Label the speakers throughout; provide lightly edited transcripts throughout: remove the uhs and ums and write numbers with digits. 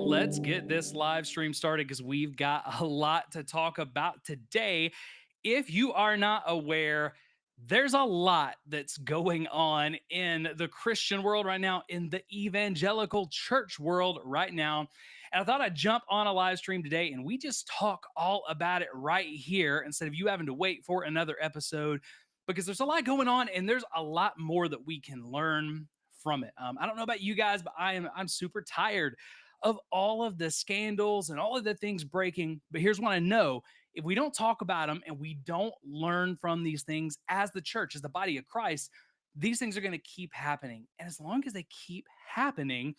Speaker 1: let's get this live stream started because we've got a lot to talk about today. If you are not aware, there's a lot that's going on in the Christian world right now, in the evangelical church world right now. And I thought I'd jump on a live stream today and we just talk all about it right here instead of you having to wait for another episode because there's a lot going on and there's a lot more that we can learn from it. I don't know about you guys, but I'm super tired of all of the scandals and all of the things breaking. But here's what I know: if we don't talk about them and we don't learn from these things as the church, as the body of Christ, these things are going to keep happening. And as long as they keep happening,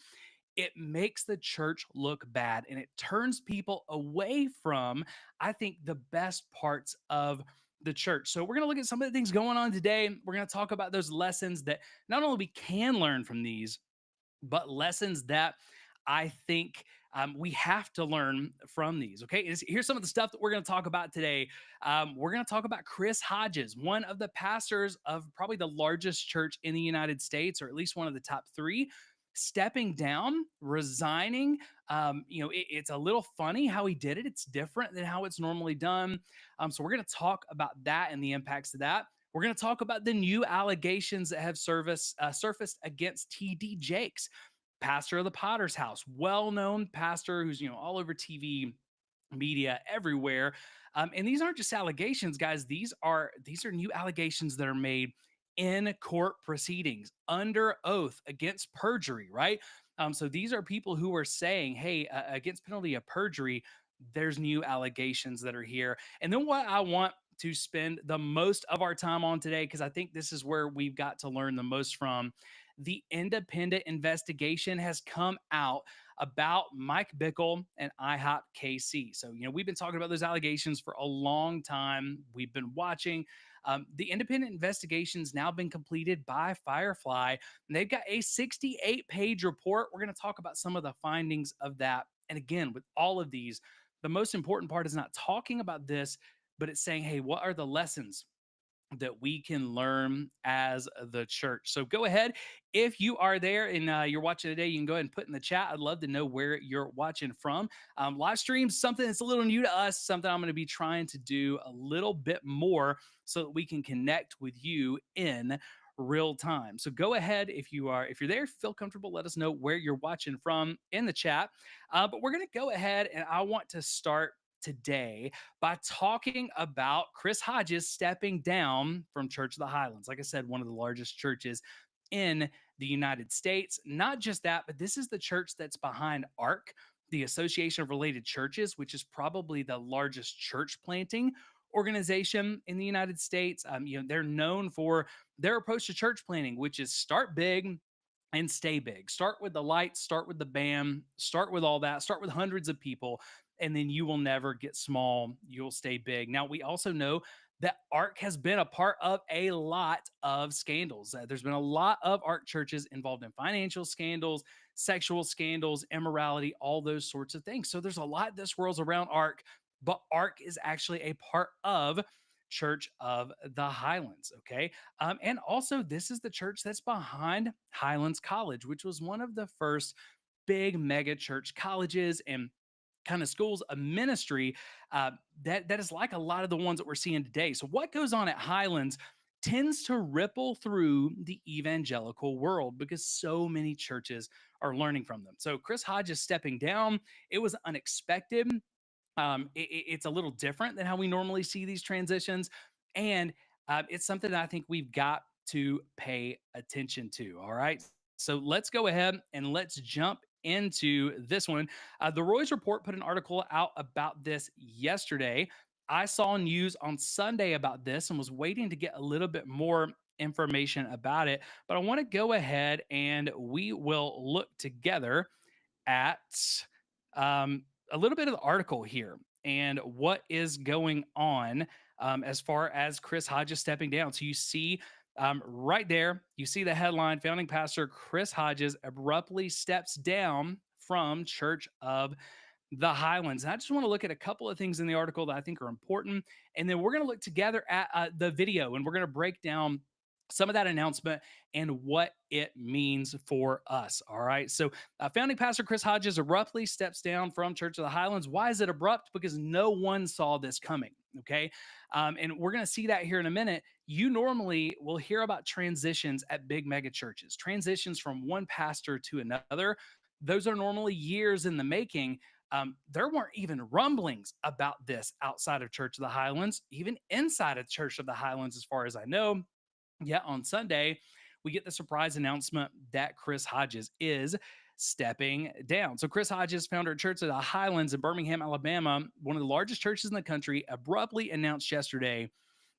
Speaker 1: it makes the church look bad and it turns people away from, I think, the best parts of the church. So we're going to look at some of the things going on today. We're going to talk about those lessons that not only we can learn from these, but lessons that I think we have to learn from these. Okay, here's some of the stuff that we're going to talk about today. We're going to talk about Chris Hodges, one of the pastors of probably the largest church in the United States, or at least one of the top three, stepping down, resigning. It's a little funny how he did it. It's different than how it's normally done. So we're going to talk about that and the impacts of that. We're going to talk about the new allegations that have surfaced against TD Jakes, pastor of the Potter's House, well-known pastor who's all over TV, media, everywhere. And these aren't just allegations, guys. These are new allegations that are made in court proceedings under oath against perjury, right? So these are people who are saying, "Hey, against penalty of perjury, there's new allegations that are here." And then what I want to spend the most of our time on today, because I think this is where we've got to learn the most from. The independent investigation has come out about Mike Bickle and IHOPKC. So, we've been talking about those allegations for a long time. We've been watching. The independent investigation's now been completed by Firefly, and they've got a 68-page report. We're going to talk about some of the findings of that. And again, with all of these, the most important part is not talking about this, but it's saying, hey, what are the lessons that we can learn as the church? So go ahead. If you are there and you're watching today, you can go ahead and put in the chat. I'd love to know where you're watching from. Live streams, something that's a little new to us, something I'm going to be trying to do a little bit more so that we can connect with you in real time. So go ahead, if you're there, feel comfortable, let us know where you're watching from in the chat. But we're going to go ahead and I want to start today by talking about Chris Hodges stepping down from Church of the Highlands. Like I said, one of the largest churches in the United States. Not just that, but this is the church that's behind ARC, the Association of Related Churches, which is probably the largest church planting organization in the United States. They're known for their approach to church planting, which is start big and stay big. Start with the lights, start with the band, start with all that, start with hundreds of people, and then you will never get small. You'll stay big. Now, we also know that ARC has been a part of a lot of scandals. There's been a lot of ARC churches involved in financial scandals, sexual scandals, immorality, all those sorts of things. So there's a lot that swirls around ARC, but ARC is actually a part of Church of the Highlands. Okay. And also, this is the church that's behind Highlands College, which was one of the first big mega church colleges and kind of schools of ministry that is like a lot of the ones that we're seeing today. So, what goes on at Highlands tends to ripple through the evangelical world because so many churches are learning from them. So, Chris Hodges stepping down, it was unexpected. It's a little different than how we normally see these transitions. And it's something that I think we've got to pay attention to. All right. So let's go ahead and let's jump into this one. The Roy's Report put an article out about this yesterday. I saw news on Sunday about this and was waiting to get a little bit more information about it. But I want to go ahead and we will look together at um, a little bit of the article here and what is going on as far as Chris Hodges stepping down. So you see right there, you see the headline: founding pastor Chris Hodges abruptly steps down from Church of the Highlands. And I just want to look at a couple of things in the article that I think are important. And then we're going to look together at the video and we're going to break down some of that announcement and what it means for us. All right. So, founding pastor Chris Hodges abruptly steps down from Church of the Highlands. Why is it abrupt? Because no one saw this coming. Okay. And we're going to see that here in a minute. You normally will hear about transitions at big mega churches, transitions from one pastor to another. Those are normally years in the making. There weren't even rumblings about this outside of Church of the Highlands, even inside of Church of the Highlands, as far as I know. Yet on Sunday, we get the surprise announcement that Chris Hodges is stepping down. So, Chris Hodges, founder of Church of the Highlands in Birmingham, Alabama, one of the largest churches in the country, abruptly announced yesterday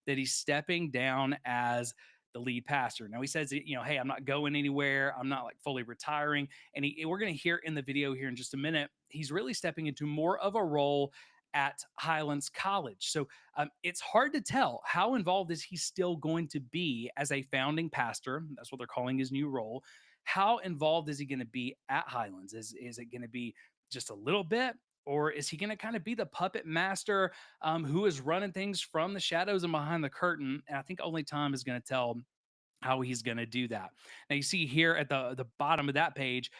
Speaker 1: that he's stepping down as the lead pastor. Now he says, hey, I'm not going anywhere. I'm not like fully retiring. And we're going to hear in the video here in just a minute, he's really stepping into more of a role at Highlands College. So it's hard to tell how involved is he still going to be as a founding pastor. That's what they're calling his new role. How involved is he going to be at Highlands? Is it going to be just a little bit? Or is he going to kind of be the puppet master who is running things from the shadows and behind the curtain? And I think only time is going to tell how he's going to do that. Now, you see here at the bottom of that page,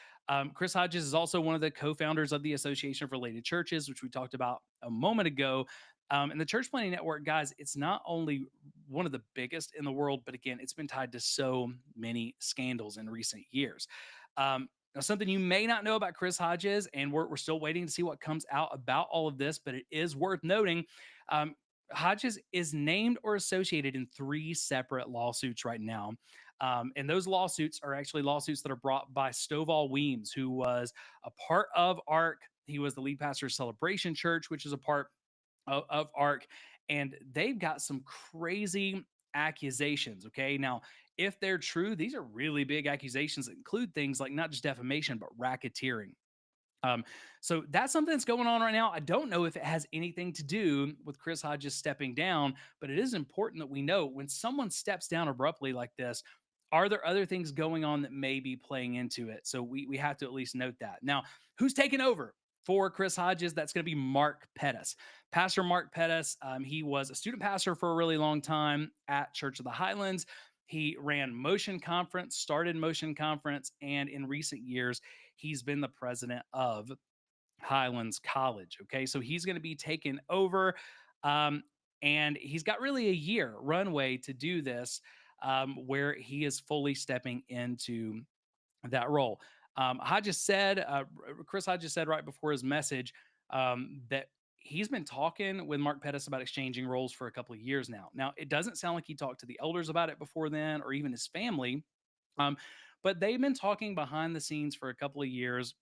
Speaker 1: Chris Hodges is also one of the co-founders of the Association of Related Churches, which we talked about a moment ago. And the Church Planning Network, guys, it's not only one of the biggest in the world, but again, it's been tied to so many scandals in recent years. Now, something you may not know about Chris Hodges, and we're still waiting to see what comes out about all of this, but it is worth noting. Um, Hodges is named or associated in three separate lawsuits right now. And those lawsuits are actually lawsuits that are brought by Stovall Weems, who was a part of ARC. He was the lead pastor of Celebration Church, which is a part of ARC. And they've got some crazy accusations. Okay. Now, if they're true, these are really big accusations that include things like not just defamation, but racketeering. Um, so that's something that's going on right now. I don't know if it has anything to do with Chris Hodges stepping down, but it is important that we know when someone steps down abruptly like this, are there other things going on that may be playing into it? So we have to at least note that. Now, who's taking over for Chris Hodges? That's going to be Mark Pettis. Pastor Mark Pettis, he was a student pastor for a really long time at Church of the Highlands. He ran Motion Conference, started Motion Conference, and in recent years, he's been the president of Highlands College. Okay, so he's going to be taking over, um, and he's got really a year runway to do this, where he is fully stepping into that role. Hodges said, Chris Hodges said right before his message that he's been talking with Mark Pettis about exchanging roles for a couple of years now. Now, it doesn't sound like he talked to the elders about it before then, or even his family. Um, but they've been talking behind the scenes for a couple of years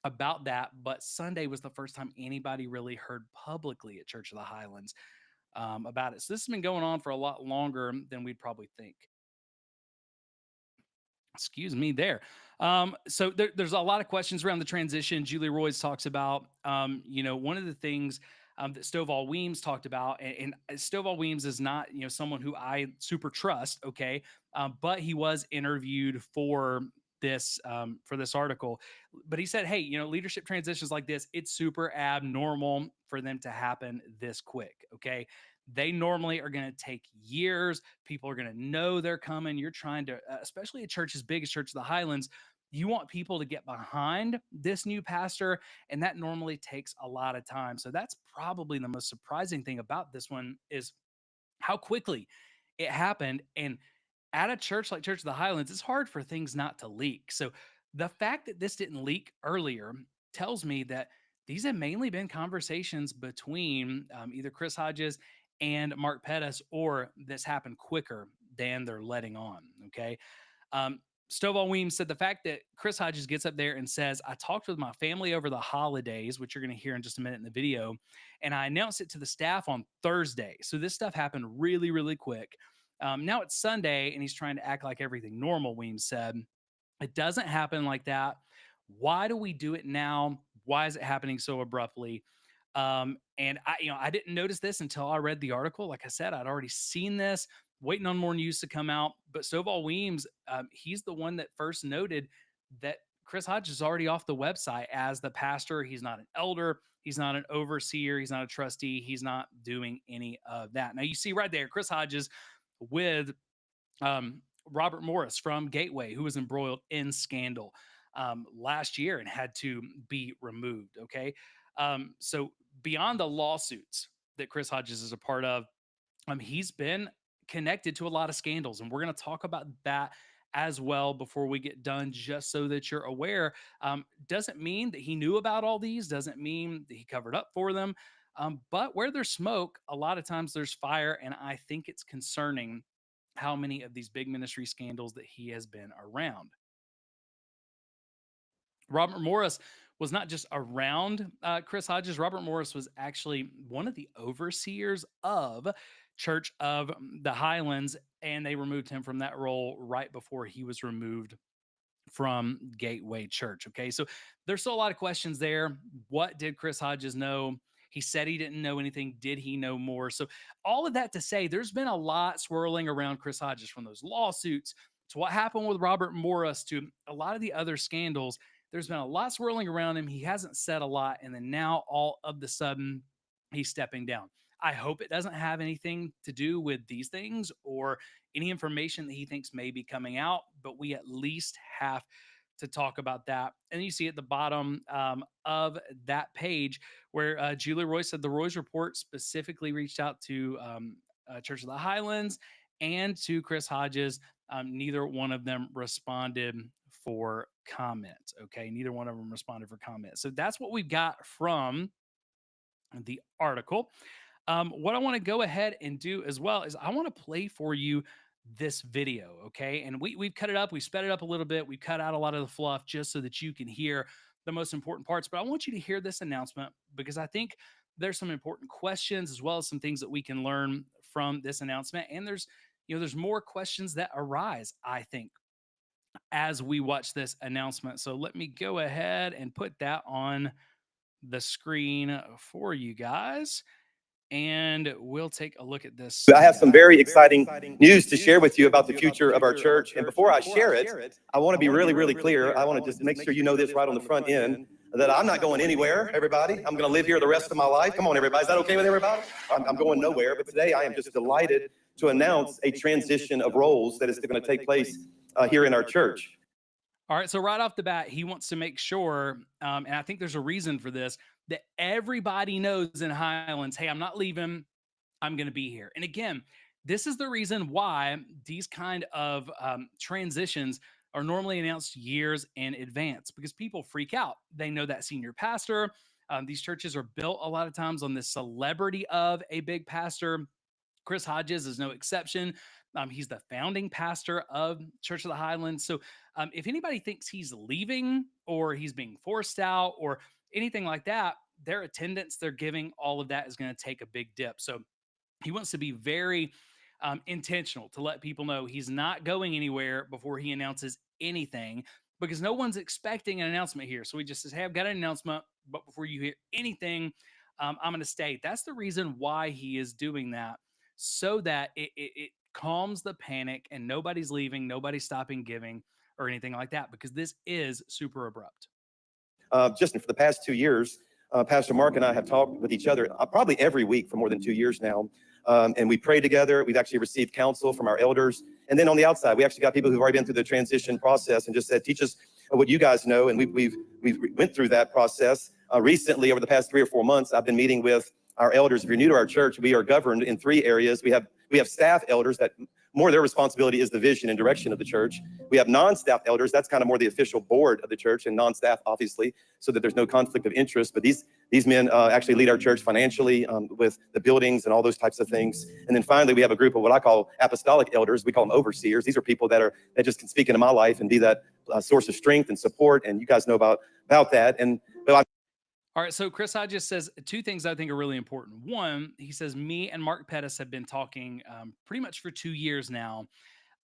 Speaker 1: about that. But Sunday was the first time anybody really heard publicly at Church of the Highlands about it. So this has been going on for a lot longer than we'd probably think. Excuse me there. So there's a lot of questions around the transition. Julie Royce talks about, one of the things that Stovall Weems talked about, and Stovall Weems is not, someone who I super trust, okay, but he was interviewed for this article. But he said, hey, leadership transitions like this, it's super abnormal for them to happen this quick, okay? They normally are going to take years. People are going to know they're coming. You're trying to, especially a church as big as Church of the Highlands, you want people to get behind this new pastor, and that normally takes a lot of time. So that's probably the most surprising thing about this one is how quickly it happened. And at a church like Church of the Highlands, it's hard for things not to leak. So the fact that this didn't leak earlier tells me that these have mainly been conversations between either Chris Hodges and Mark Pettis, or this happened quicker than they're letting on. Okay. Um, Stovall Weems said the fact that Chris Hodges gets up there and says, I talked with my family over the holidays, which you're going to hear in just a minute in the video, and I announced it to the staff on Thursday. So this stuff happened really, really quick. Now it's Sunday, and he's trying to act like everything normal, Weems said. It doesn't happen like that. Why do we do it now? Why is it happening so abruptly? And I didn't notice this until I read the article. Like I said, I'd already seen this, waiting on more news to come out. But Stovall Weems, he's the one that first noted that Chris Hodges is already off the website as the pastor. He's not an elder. He's not an overseer. He's not a trustee. He's not doing any of that. Now you see right there, Chris Hodges with Robert Morris from Gateway, who was embroiled in scandal last year and had to be removed. Okay. So beyond the lawsuits that Chris Hodges is a part of, he's been connected to a lot of scandals, and we're going to talk about that as well before we get done, just so that you're aware. Doesn't mean that he knew about all these, doesn't mean that he covered up for them. But where there's smoke, a lot of times there's fire, and I think it's concerning how many of these big ministry scandals that he has been around. Robert Morris was not just around Chris Hodges. Robert Morris was actually one of the overseers of Church of the Highlands, and they removed him from that role right before he was removed from Gateway Church. Okay, so there's still a lot of questions there. What did Chris Hodges know? He said he didn't know anything. Did he know more? So, all of that to say, there's been a lot swirling around Chris Hodges, from those lawsuits to what happened with Robert Morris to a lot of the other scandals. There's been a lot swirling around him. He hasn't said a lot. And then now, all of the sudden, he's stepping down. I hope it doesn't have anything to do with these things or any information that he thinks may be coming out, but we at least have to talk about that. And you see at the bottom of that page where Julie Roy said the Roy's report specifically reached out to Church of the Highlands and to Chris Hodges. Neither one of them responded for comment. Okay. Neither one of them responded for comment. So that's what we've got from the article. What I want to go ahead and do as well is I want to play for you this video, okay? And we've cut it up, we sped it up a little bit, we cut out a lot of the fluff just so that you can hear the most important parts. But I want you to hear this announcement because I think there's some important questions as well as some things that we can learn from this announcement. And there's more questions that arise, I think, as we watch this announcement. So let me go ahead and put that on the screen for you guys, and we'll take a look at this.
Speaker 2: I have some very exciting news to share with you about the future of our church. And before I share it, I want to be really, really clear. I want to just make sure you know this right on the front end, that I'm not going anywhere, everybody. I'm going to live here the rest of my life. Come on, everybody. Is that okay with everybody? I'm going nowhere. But today I am just delighted to announce a transition of roles that is going to take place here in our church.
Speaker 1: All right, so right off the bat, he wants to make sure, and I think there's a reason for this, that everybody knows in Highlands, hey, I'm not leaving, I'm going to be here. And again, this is the reason why these kind of transitions are normally announced years in advance, because people freak out. They know that senior pastor. These churches are built a lot of times on this celebrity of a big pastor. Chris Hodges is no exception. He's the founding pastor of Church of the Highlands. So if anybody thinks he's leaving or he's being forced out or anything like that, their attendance they're giving, all of that is going to take a big dip. So he wants to be very intentional to let people know he's not going anywhere before he announces anything, because no one's expecting an announcement here. So he just says, hey, I've got an announcement, but before you hear anything, I'm going to stay. That's the reason why he is doing that, so that it calms the panic and nobody's leaving, nobody's stopping giving or anything like that, because this is super abrupt.
Speaker 2: Just for the past 2 years, Pastor Mark and I have talked with each other probably every week for more than 2 years now. And we pray together. We've actually received counsel from our elders. And then on the outside, we actually got people who've already been through the transition process and just said, teach us what you guys know. And we've went through that process. Recently, over the past 3 or 4 months, I've been meeting with our elders. If you're new to our church, we are governed in 3 areas. We have staff elders that more their responsibility is the vision and direction of the church. We have non-staff elders. That's kind of more the official board of the church, and non-staff, obviously, so that there's no conflict of interest. But these men actually lead our church financially with the buildings and all those types of things. And then finally, we have a group of what I call apostolic elders. We call them overseers. These are people that just can speak into my life and be that source of strength and support. And you guys know about that. And
Speaker 1: all right, so Chris Hodges says 2 things I think are really important. One, he says, me and Mark Pettis have been talking pretty much for 2 years now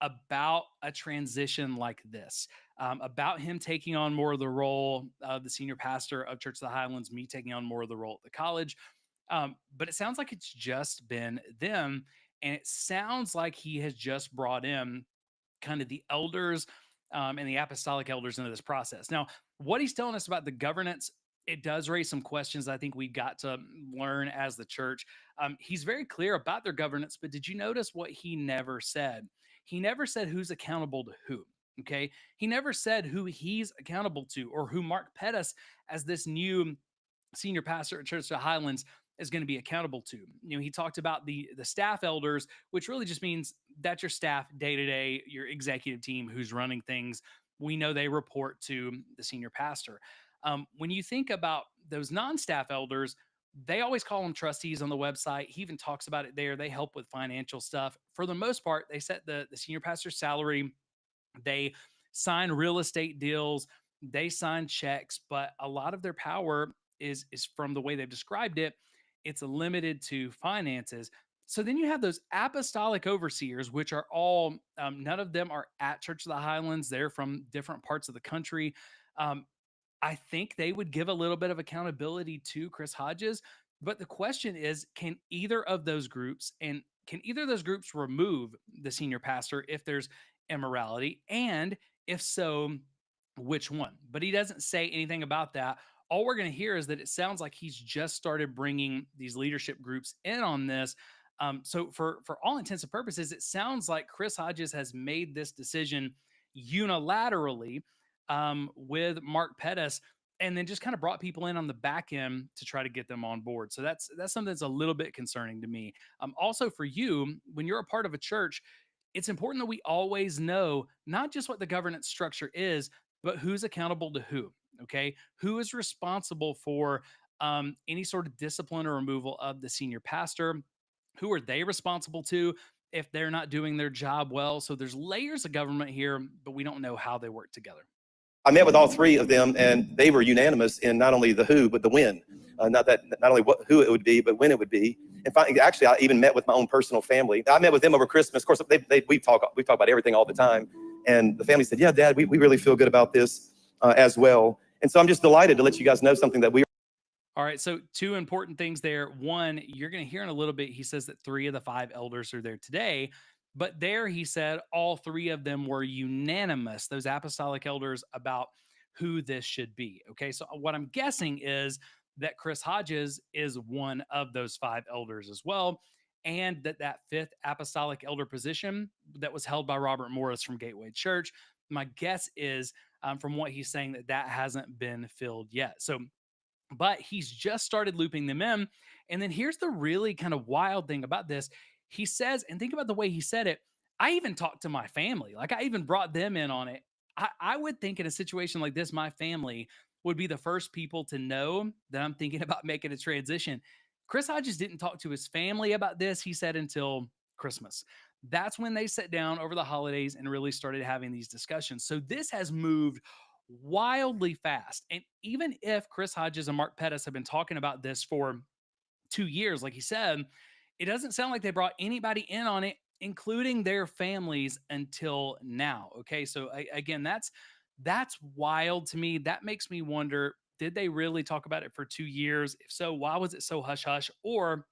Speaker 1: about a transition like this, about him taking on more of the role of the senior pastor of Church of the Highlands, me taking on more of the role at the college. But it sounds like it's just been them. And it sounds like he has just brought in kind of the elders and the apostolic elders into this process. Now, what he's telling us about the governance, it does raise some questions I think we've got to learn as the church. He's very clear about their governance, but did you notice what he never said? he never said who's accountable to who. Okay. He never said who he's accountable to or who Mark Pettis, as this new senior pastor at Church of the Highlands, is going to be accountable to. He talked about the staff elders, which really just means that's your staff day to day, your executive team who's running things. We know they report to the senior pastor. When you think about those non-staff elders, they always call them trustees on the website. He even talks about it there. They help with financial stuff. For the most part, they set the senior pastor's salary. They sign real estate deals. They sign checks, but a lot of their power is from the way they've described it. It's limited to finances. So then you have those apostolic overseers, which are all, none of them are at Church of the Highlands. They're from different parts of the country. Um, I think they would give a little bit of accountability to Chris Hodges. But the question is, can either of those groups remove the senior pastor if there's immorality? And if so, which one? But he doesn't say anything about that. All we're going to hear is that it sounds like he's just started bringing these leadership groups in on this. So for all intents and purposes, it sounds like Chris Hodges has made this decision unilaterally with Mark Pettis, and then just kind of brought people in on the back end to try to get them on board. So that's something that's a little bit concerning to me. Also for you, when you're a part of a church, it's important that we always know not just what the governance structure is, but who's accountable to who. Okay, who is responsible for any sort of discipline or removal of the senior pastor? Who are they responsible to if they're not doing their job well? So there's layers of government here, but we don't know how they work together.
Speaker 2: I met with all three of them, and they were unanimous in not only the who, but the when. Not only who it would be, but when it would be. And finally, actually, I even met with my own personal family. I met with them over Christmas. Of course, we talk about everything all the time. And the family said, "Yeah, Dad, we really feel good about this as well." And so I'm just delighted to let you guys know something that we.
Speaker 1: All right, so two important things there. One, you're going to hear in a little bit, he says that 3 of the 5 elders are there today. But there he said all 3 of them were unanimous, those apostolic elders, about who this should be. Okay, so what I'm guessing is that Chris Hodges is one of those 5 elders as well, and that 5th apostolic elder position that was held by Robert Morris from Gateway Church. My guess is, from what he's saying, that hasn't been filled yet. So, but he's just started looping them in. And then here's the really kind of wild thing about this. He says, and think about the way he said it, I even talked to my family. Like, I even brought them in on it. I would think in a situation like this, my family would be the first people to know that I'm thinking about making a transition. Chris Hodges didn't talk to his family about this, he said, until Christmas. That's when they sat down over the holidays and really started having these discussions. So this has moved wildly fast. And even if Chris Hodges and Mark Pettis have been talking about this for 2 years, like he said, it doesn't sound like they brought anybody in on it, including their families, until now. Okay, so again, that's wild to me. That makes me wonder, did they really talk about it for 2 years? If so, why was it so hush hush? Or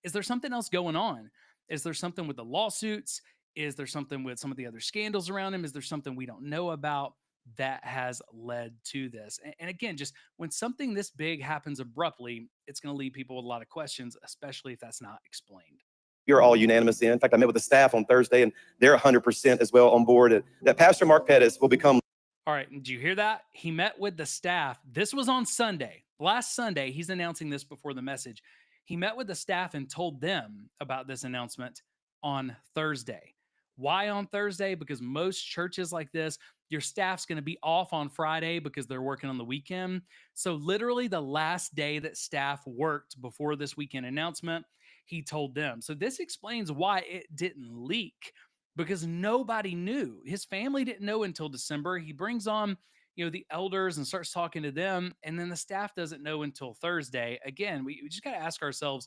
Speaker 1: is there something else going on? Is there something with the lawsuits? Is there something with some of the other scandals around him? Is there something we don't know about that has led to this? And again, just when something this big happens abruptly, it's going to leave people with a lot of questions, especially if that's not explained.
Speaker 2: You're all unanimous in. In fact, I met with the staff on Thursday, and they're 100% as well on board. That Pastor Mark Pettis will become.
Speaker 1: All right. Did you hear that? He met with the staff. This was on Sunday. Last Sunday, he's announcing this before the message. He met with the staff and told them about this announcement on Thursday. Why on Thursday? Because most churches like this, your staff's going to be off on Friday because they're working on the weekend. So literally the last day that staff worked before this weekend announcement, he told them. So this explains why it didn't leak, because nobody knew. His family didn't know until December. He brings on, the elders and starts talking to them, and then the staff doesn't know until Thursday. Again, we just got to ask ourselves,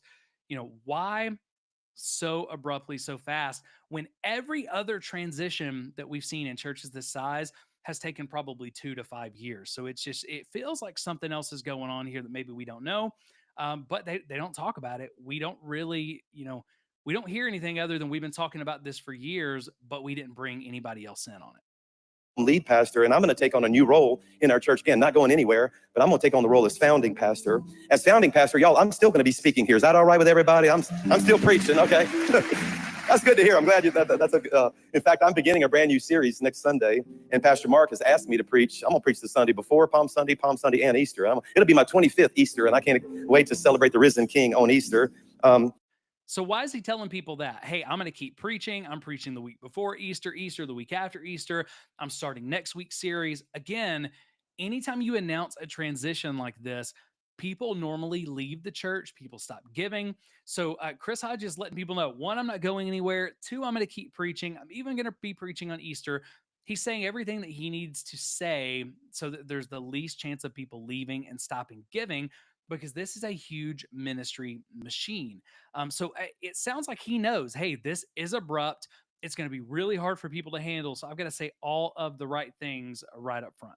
Speaker 1: why so abruptly, so fast, when every other transition that we've seen in churches this size has taken probably 2 to 5 years. So it feels like something else is going on here that maybe we don't know. But they don't talk about it. We don't really, we don't hear anything other than we've been talking about this for years, but we didn't bring anybody else in on it.
Speaker 2: Lead pastor, and I'm going to take on a new role in our church. Again, not going anywhere, but I'm going to take on the role as founding pastor. As founding pastor, y'all, I'm still going to be speaking here. Is that all right with everybody? I'm still preaching, okay? That's good to hear. I'm glad that's a. In fact, I'm beginning a brand new series next Sunday, and Pastor Mark has asked me to preach. I'm gonna preach the Sunday before Palm Sunday, and Easter. It'll be my 25th Easter, and I can't wait to celebrate the risen King on Easter.
Speaker 1: So why is he telling people that? Hey, I'm going to keep preaching. I'm preaching the week before Easter, the week after Easter. I'm starting next week's series. Again, anytime you announce a transition like this, people normally leave the church. People stop giving. So Chris Hodges is letting people know, one, I'm not going anywhere. Two, I'm going to keep preaching. I'm even going to be preaching on Easter. He's saying everything that he needs to say so that there's the least chance of people leaving and stopping giving, because this is a huge ministry machine. So it sounds like he knows, hey, this is abrupt. It's going to be really hard for people to handle. So I've got to say all of the right things right up front.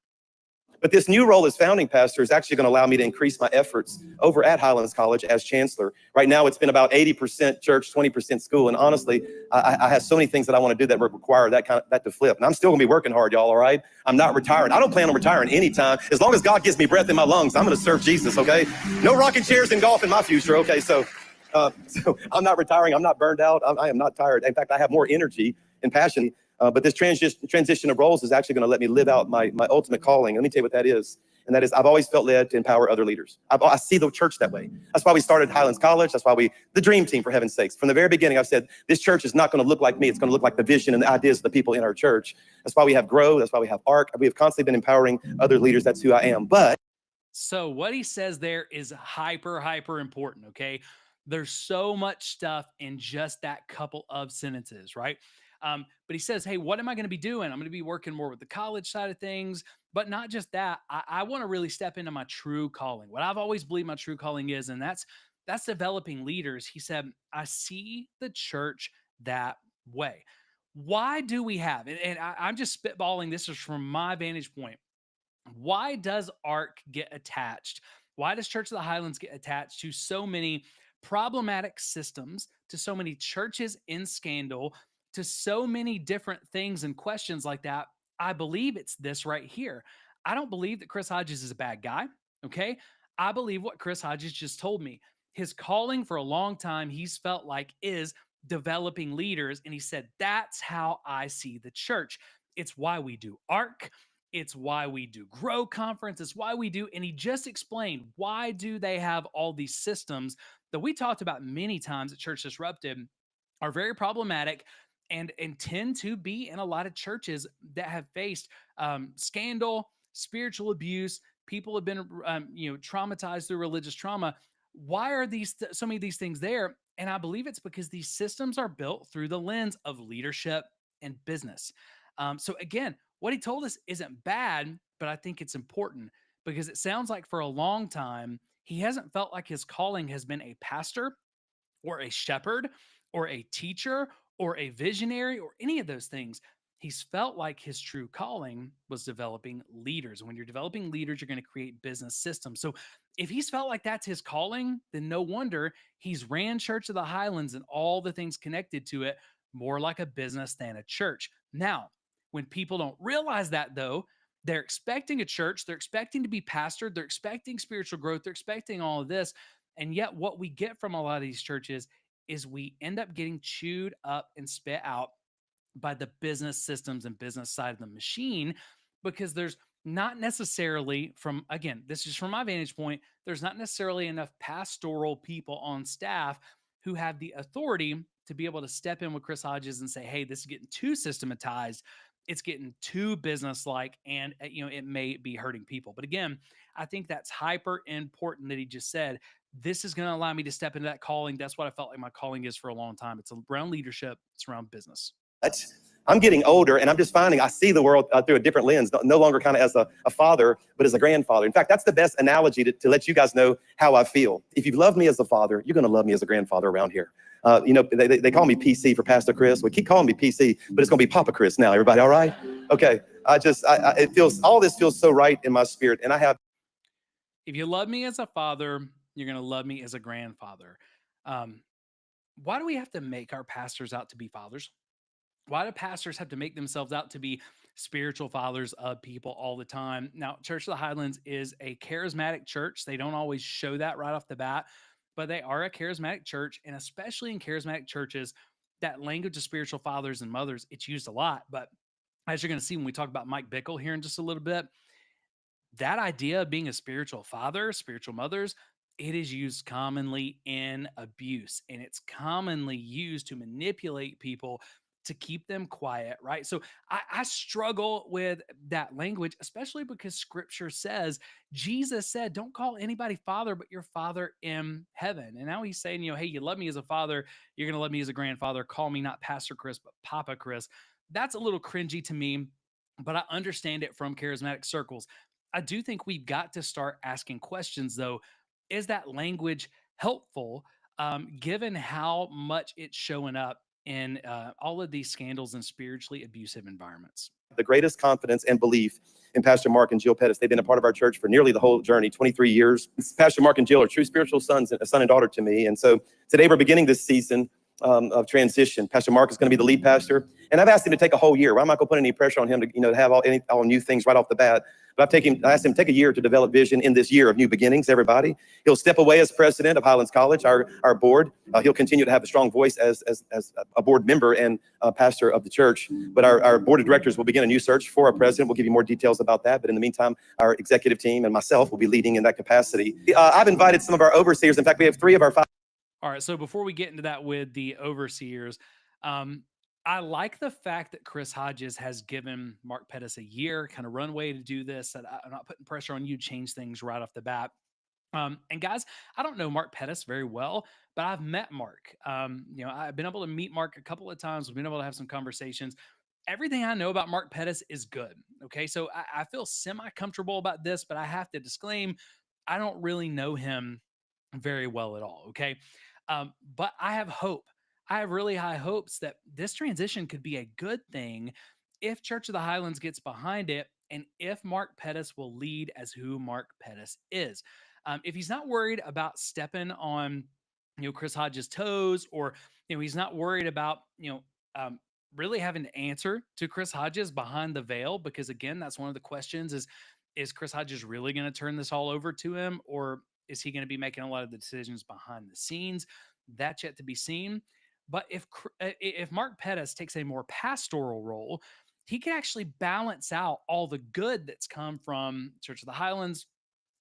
Speaker 2: But this new role as founding pastor is actually going to allow me to increase my efforts over at Highlands College as chancellor. Right now, it's been about 80% church, 20% school. And honestly, I have so many things that I want to do that would require that to flip. And I'm still going to be working hard, y'all, all right? I'm not retiring. I don't plan on retiring anytime. As long as God gives me breath in my lungs, I'm going to serve Jesus, okay? No rocking chairs and golf in my future, okay? So I'm not retiring. I'm not burned out. I am not tired. In fact, I have more energy and passion. But this transition of roles is actually going to let me live out my ultimate calling. Let me tell you what that is. And that is, I've always felt led to empower other leaders. I see the church that way. That's why we started Highlands College. That's why the dream team, for heaven's sakes. From the very beginning, I've said, this church is not going to look like me. It's going to look like the vision and the ideas of the people in our church. That's why we have Grow. That's why we have ARC. We have constantly been empowering other leaders. That's who I am.
Speaker 1: So what he says there is hyper important, okay? There's so much stuff in just that couple of sentences, right? But he says, hey, what am I going to be doing? I'm going to be working more with the college side of things, but not just that. I want to really step into my true calling. What I've always believed my true calling is, and that's developing leaders. He said, I see the church that way. Why do we have, and I'm just spitballing, this is from my vantage point. Why does ARC get attached? Why does Church of the Highlands get attached to so many problematic systems, to so many churches in scandal, to so many different things and questions like that? I believe it's this right here. I don't believe that Chris Hodges is a bad guy. Okay. I believe what Chris Hodges just told me. His calling for a long time, he's felt like, is developing leaders. And he said, that's how I see the church. It's why we do ARC. It's why we do Grow Conference. It's why we do, and he just explained why do they have all these systems that we talked about many times at Church Disrupted are very problematic and tend to be in a lot of churches that have faced scandal, spiritual abuse. People have been traumatized through religious trauma. Why are so many of these things there? And I believe it's because these systems are built through the lens of leadership and business. So again, what he told us isn't bad, but I think it's important because it sounds like for a long time, he hasn't felt like his calling has been a pastor or a shepherd or a teacher or a visionary or any of those things. He's felt like his true calling was developing leaders. When you're developing leaders, you're going to create business systems. So if he's felt like that's his calling, then no wonder he's ran Church of the Highlands and all the things connected to it more like a business than a church. Now, when people don't realize that, though, they're expecting a church, they're expecting to be pastored, they're expecting spiritual growth, they're expecting all of this. And yet, what we get from a lot of these churches is we end up getting chewed up and spit out by the business systems and business side of the machine, because there's not necessarily, from again, this is from my vantage point, there's not necessarily enough pastoral people on staff who have the authority to be able to step in with Chris Hodges and say, hey, this is getting too systematized. It's getting too business like, and it may be hurting people. But again, I think that's hyper important that he just said, this is going to allow me to step into that calling. That's what I felt like my calling is for a long time. It's around leadership, it's around business.
Speaker 2: I'm getting older, and I'm just finding I see the world through a different lens, no longer kind of as a father, but as a grandfather. In fact, that's the best analogy to let you guys know how I feel. If you've loved me as a father, you're going to love me as a grandfather around here. They call me PC for Pastor Chris. We keep calling me PC, but it's going to be Papa Chris now. Everybody all right? Okay. All this feels so right in my spirit, and I have.
Speaker 1: If you love me as a father, you're going to love me as a grandfather. Why do we have to make our pastors out to be fathers? Why do pastors have to make themselves out to be spiritual fathers of people all the time? Now, Church of the Highlands is a charismatic church. They don't always show that right off the bat, but they are a charismatic church. And especially in charismatic churches, that language of spiritual fathers and mothers, it's used a lot. But as you're going to see when we talk about Mike Bickle here in just a little bit, that idea of being a spiritual father, spiritual mothers, it is used commonly in abuse, and it's commonly used to manipulate people to keep them quiet, right? So I struggle with that language, especially because scripture says, Jesus said, don't call anybody father but your father in heaven. And now he's saying, hey, you love me as a father, you're going to love me as a grandfather. Call me not Pastor Chris, but Papa Chris. That's a little cringy to me, but I understand it from charismatic circles. I do think we've got to start asking questions, though. Is that language helpful, given how much it's showing up in all of these scandals and spiritually abusive environments?
Speaker 2: The greatest confidence and belief in Pastor Mark and Jill Pettis. They've been a part of our church for nearly the whole journey, 23 years. Pastor Mark and Jill are true spiritual sons, a son and daughter to me. And so today we're beginning this season of transition. Pastor Mark is going to be the lead pastor, and I've asked him to take a whole year. I'm not going to put any pressure on him to, to have all new things right off the bat. But I asked him to take a year to develop vision in this year of new beginnings. Everybody, he'll step away as president of Highlands College, our board. He'll continue to have a strong voice as a board member and pastor of the church. But our board of directors will begin a new search for a president. We'll give you more details about that. But in the meantime, our executive team and myself will be leading in that capacity. I've invited some of our overseers. In fact, we have 3 of our 5.
Speaker 1: All right. So before we get into that with the overseers, I like the fact that Chris Hodges has given Mark Pettis a year kind of runway to do this. That I'm not putting pressure on you to change things right off the bat. And guys, I don't know Mark Pettis very well, but I've met Mark. I've been able to meet Mark a couple of times. We've been able to have some conversations. Everything I know about Mark Pettis is good. Okay. So I feel semi comfortable about this, but I have to disclaim, I don't really know him very well at all. Okay. But I have hope. I have really high hopes that this transition could be a good thing if Church of the Highlands gets behind it and if Mark Pettis will lead as who Mark Pettis is. If he's not worried about stepping on, Chris Hodges' toes, or he's not worried about, really having to answer to Chris Hodges behind the veil, because again, that's one of the questions: is Chris Hodges really going to turn this all over to him, or is he going to be making a lot of the decisions behind the scenes? That's yet to be seen. But if Mark Pettis takes a more pastoral role, he can actually balance out all the good that's come from Church of the Highlands,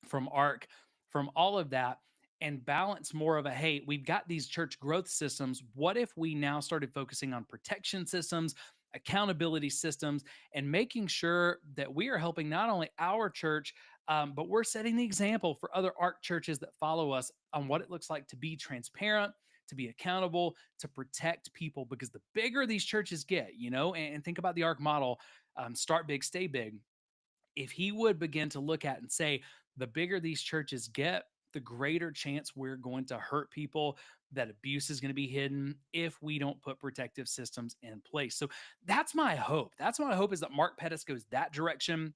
Speaker 1: from ARC, from all of that, and balance more of a, hey, we've got these church growth systems. What if we now started focusing on protection systems, accountability systems, and making sure that we are helping not only our church, but we're setting the example for other ARC churches that follow us on what it looks like to be transparent, to be accountable, to protect people. Because the bigger these churches get, and think about the ARC model, start big, stay big. If he would begin to look at and say, the bigger these churches get, the greater chance we're going to hurt people, that abuse is going to be hidden if we don't put protective systems in place. So that's my hope. That's my hope, is that Mark Pettis goes that direction.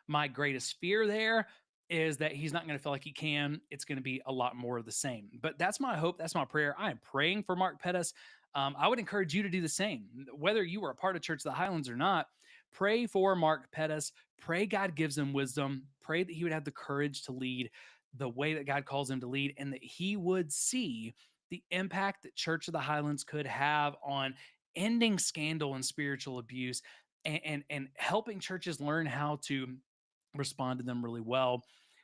Speaker 1: My greatest fear there is that he's not going to feel like he can. It's going to be a lot more of the same. But that's my hope. That's my prayer. I am praying for Mark Pettis. I would encourage you to do the same. Whether you were a part of Church of the Highlands or not, pray for Mark Pettis. Pray God gives him wisdom. Pray that he would have the courage to lead the way that God calls him to lead, and that he would see the impact that Church of the Highlands could have on ending scandal and spiritual abuse, and helping churches learn how to respond to them really well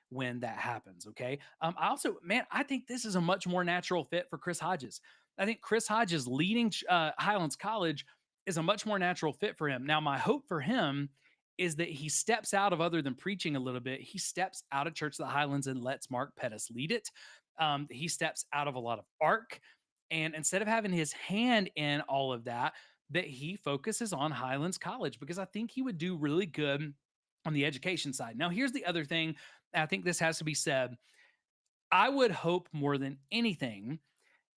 Speaker 1: when that happens. Okay. I also, man, I think this is a much more natural fit for Chris Hodges. I think Chris Hodges leading Highlands College is a much more natural fit for him. Now, my hope for him is that he steps out of, other than preaching a little bit, he steps out of Church of the Highlands and lets Mark Pettis lead it. He steps out of a lot of ARC. And instead of having his hand in all of that, that he focuses on Highlands College, because I think he would do really good on the education side. Now, here's the other thing. I think this has to be said. I would hope more than anything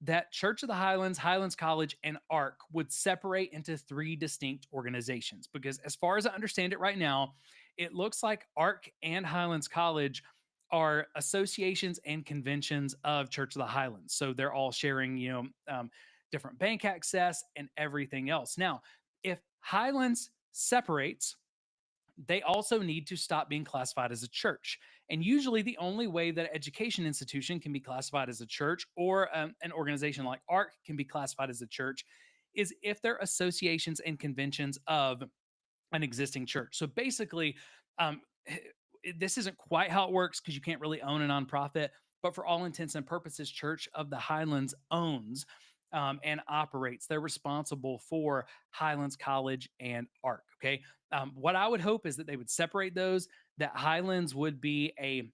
Speaker 1: that Church of the Highlands, Highlands College, and ARC would separate into 3 distinct organizations. Because as far as I understand it right now, it looks like ARC and Highlands College are associations and conventions of Church of the Highlands. So they're all sharing, different bank access and everything else. Now, if Highlands separates, they also need to stop being classified as a church. And usually, the only way that an education institution can be classified as a church, or an organization like ARC can be classified as a church, is if they're associations and conventions of an existing church. So basically, um, this isn't quite how it works because you can't really own a nonprofit, but for all intents and purposes, Church of the Highlands owns and operates. They're responsible for Highlands College and ARC. Okay. What I would hope is that they would separate those, that Highlands would be a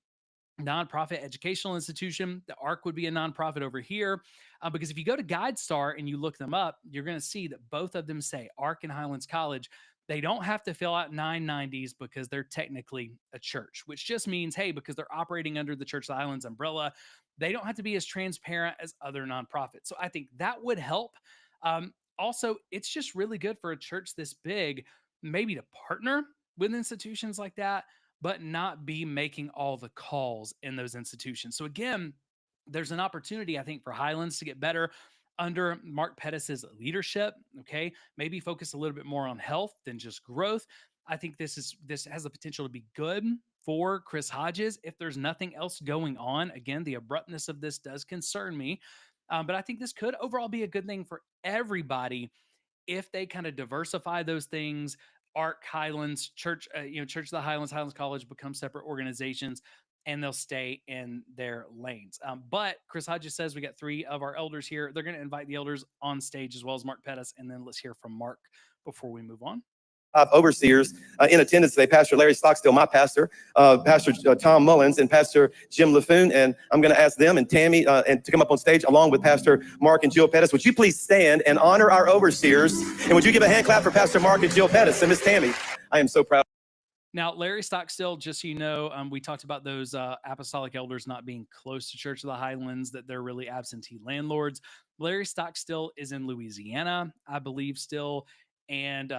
Speaker 1: nonprofit educational institution. The ARC would be a nonprofit over here. Because if you go to GuideStar and you look them up, you're going to see that both of them say ARC and Highlands College. They don't have to fill out 990s because they're technically a church, which just means, hey, because they're operating under the Church of the Highlands umbrella, they don't have to be as transparent as other nonprofits. So I think that would help. Also, it's just really good for a church this big, maybe to partner with institutions like that, but not be making all the calls in those institutions. So again, there's an opportunity, I think, for Highlands to get better under Mark Pettis's leadership. Okay, maybe focus a little bit more on health than just growth. I think this has the potential to be good for Chris Hodges if there's nothing else going on. Again, the abruptness of this does concern me, but I think this could overall be a good thing for everybody if they kind of diversify those things. ARC, Highlands, Church, Church of the Highlands, Highlands College become separate organizations, and they'll stay in their lanes. But Chris Hodges says we got three of our elders here. They're going to invite the elders on stage as well as Mark Pettis, and then let's hear from Mark before we move on.
Speaker 2: Overseers in attendance today: Pastor Larry Stockstill, my pastor, Pastor Tom Mullins, and Pastor Jim LaFoon. And I'm going to ask them and Tammy and to come up on stage along with Pastor Mark and Jill Pettis. Would you please stand and honor our overseers? And would you give a hand clap for Pastor Mark and Jill Pettis and Miss Tammy? I am so proud.
Speaker 1: Now, Larry Stockstill, just so you know, we talked about those apostolic elders not being close to Church of the Highlands, that they're really absentee landlords. Larry Stockstill is in Louisiana, I believe, still. And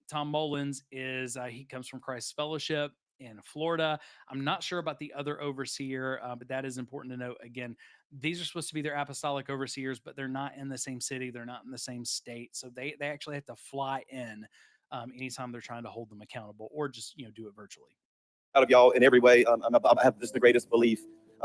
Speaker 1: Tom Mullins he comes from Christ's Fellowship in Florida. I'm not sure about the other overseer, but that is important to note. Again, these are supposed to be their apostolic overseers, but they're not in the same city. They're not in the same state. So they actually have to fly in anytime they're trying to hold them accountable, or just do it virtually.
Speaker 2: Out of y'all in every way. I have just the greatest belief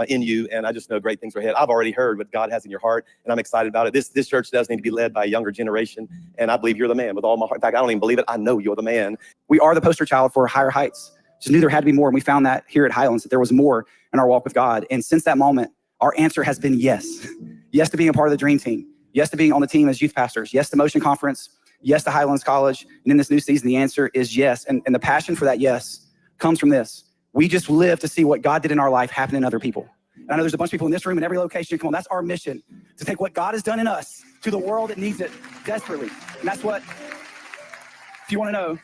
Speaker 2: in you, and I just know great things are ahead. I've already heard what God has in your heart, and I'm excited about it. This church does need to be led by a younger generation, and I believe you're the man with all my heart. In fact, I don't even believe it. I know you're the man.
Speaker 3: We are the poster child for higher heights. Just knew there had to be more, and we found that here at Highlands, that there was more in our walk with God. And since that moment, our answer has been yes. Yes to being a part of the dream team. Yes to being on the team as youth pastors. Yes to Motion Conference. Yes to Highlands College. And in this new season, the answer is yes. And the passion for that yes comes from this. We just live to see what God did in our life happen in other people. And I know there's a bunch of people in this room in every location. Come on, that's our mission, to take what God has done in us to the world that needs it desperately. And that's what, if you want to know,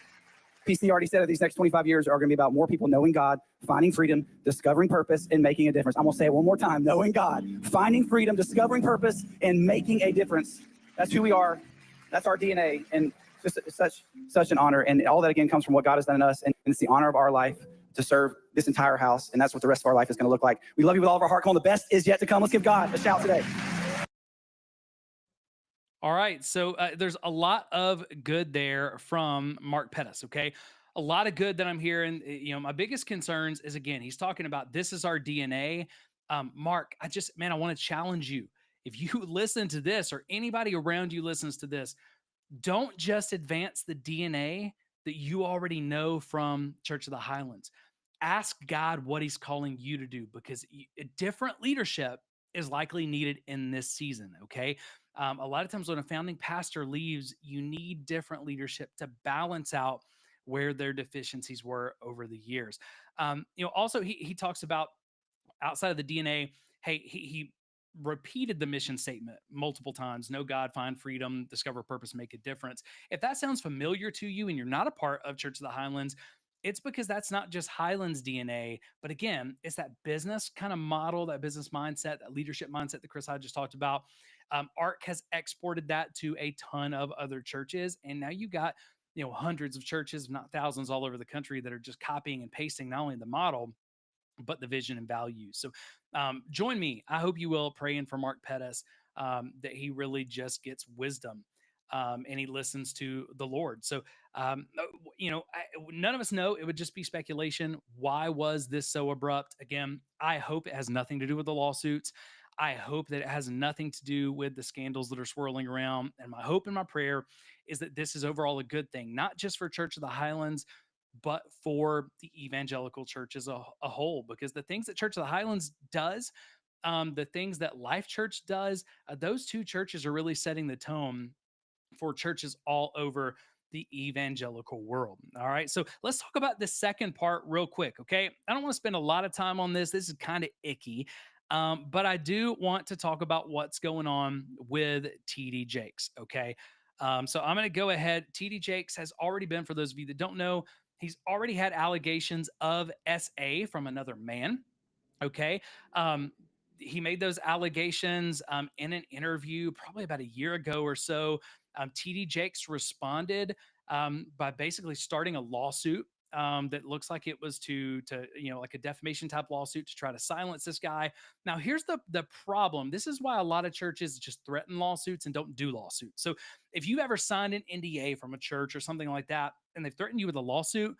Speaker 3: PC already said that these next 25 years are going to be about more people knowing God, finding freedom, discovering purpose, and making a difference. I'm going to say it one more time: knowing God, finding freedom, discovering purpose, and making a difference. That's who we are. That's our DNA. And just such an honor. And all that, again, comes from what God has done in us. And it's the honor of our life to serve this entire house. And that's what the rest of our life is going to look like. We love you with all of our heart. Come on, the best is yet to come. Let's give God a shout today.
Speaker 1: All right. So there's a lot of good there from Mark Pettis. Okay. A lot of good that I'm hearing. My biggest concerns is, again, he's talking about this is our DNA. Mark, I want to challenge you. If you listen to this, or anybody around you listens to this, don't just advance the DNA that you already know from Church of the Highlands. Ask God what he's calling you to do, because a different leadership is likely needed in this season. Okay. A lot of times when a founding pastor leaves, you need different leadership to balance out where their deficiencies were over the years. Also he talks about, outside of the DNA, hey, he repeated the mission statement multiple times: know God, find freedom, discover purpose, make a difference. If that sounds familiar to you and you're not a part of Church of the Highlands, it's because that's not just Highlands DNA, but again, it's that business kind of model, that business mindset, that leadership mindset that Chris Hodges talked about. ARC has exported that to a ton of other churches, and now you got hundreds of churches, if not thousands, all over the country that are just copying and pasting not only the model, but the vision and values. So join me. I hope you will, praying for Mark Pettis, that he really just gets wisdom. and he listens to the Lord. So, none of us know. It would just be speculation. Why was this so abrupt? Again, I hope it has nothing to do with the lawsuits. I hope that it has nothing to do with the scandals that are swirling around. And my hope and my prayer is that this is overall a good thing, not just for Church of the Highlands, but for the evangelical church as a whole. Because the things that Church of the Highlands does, the things that Life Church does, those two churches are really setting the tone for churches all over the evangelical world. All right. So let's talk about the second part real quick. Okay. I don't want to spend a lot of time on this. This is kind of icky. But I do want to talk about what's going on with TD Jakes. Okay. So I'm going to go ahead. TD Jakes has already been, for those of you that don't know, he's already had allegations of SA from another man. Okay. He made those allegations in an interview probably about a year ago or so. TD Jakes responded by basically starting a lawsuit that looks like it was to like a defamation type lawsuit to try to silence this guy. Now, here's the problem. This is why a lot of churches just threaten lawsuits and don't do lawsuits. So if you ever signed an NDA from a church or something like that, and they've threatened you with a lawsuit,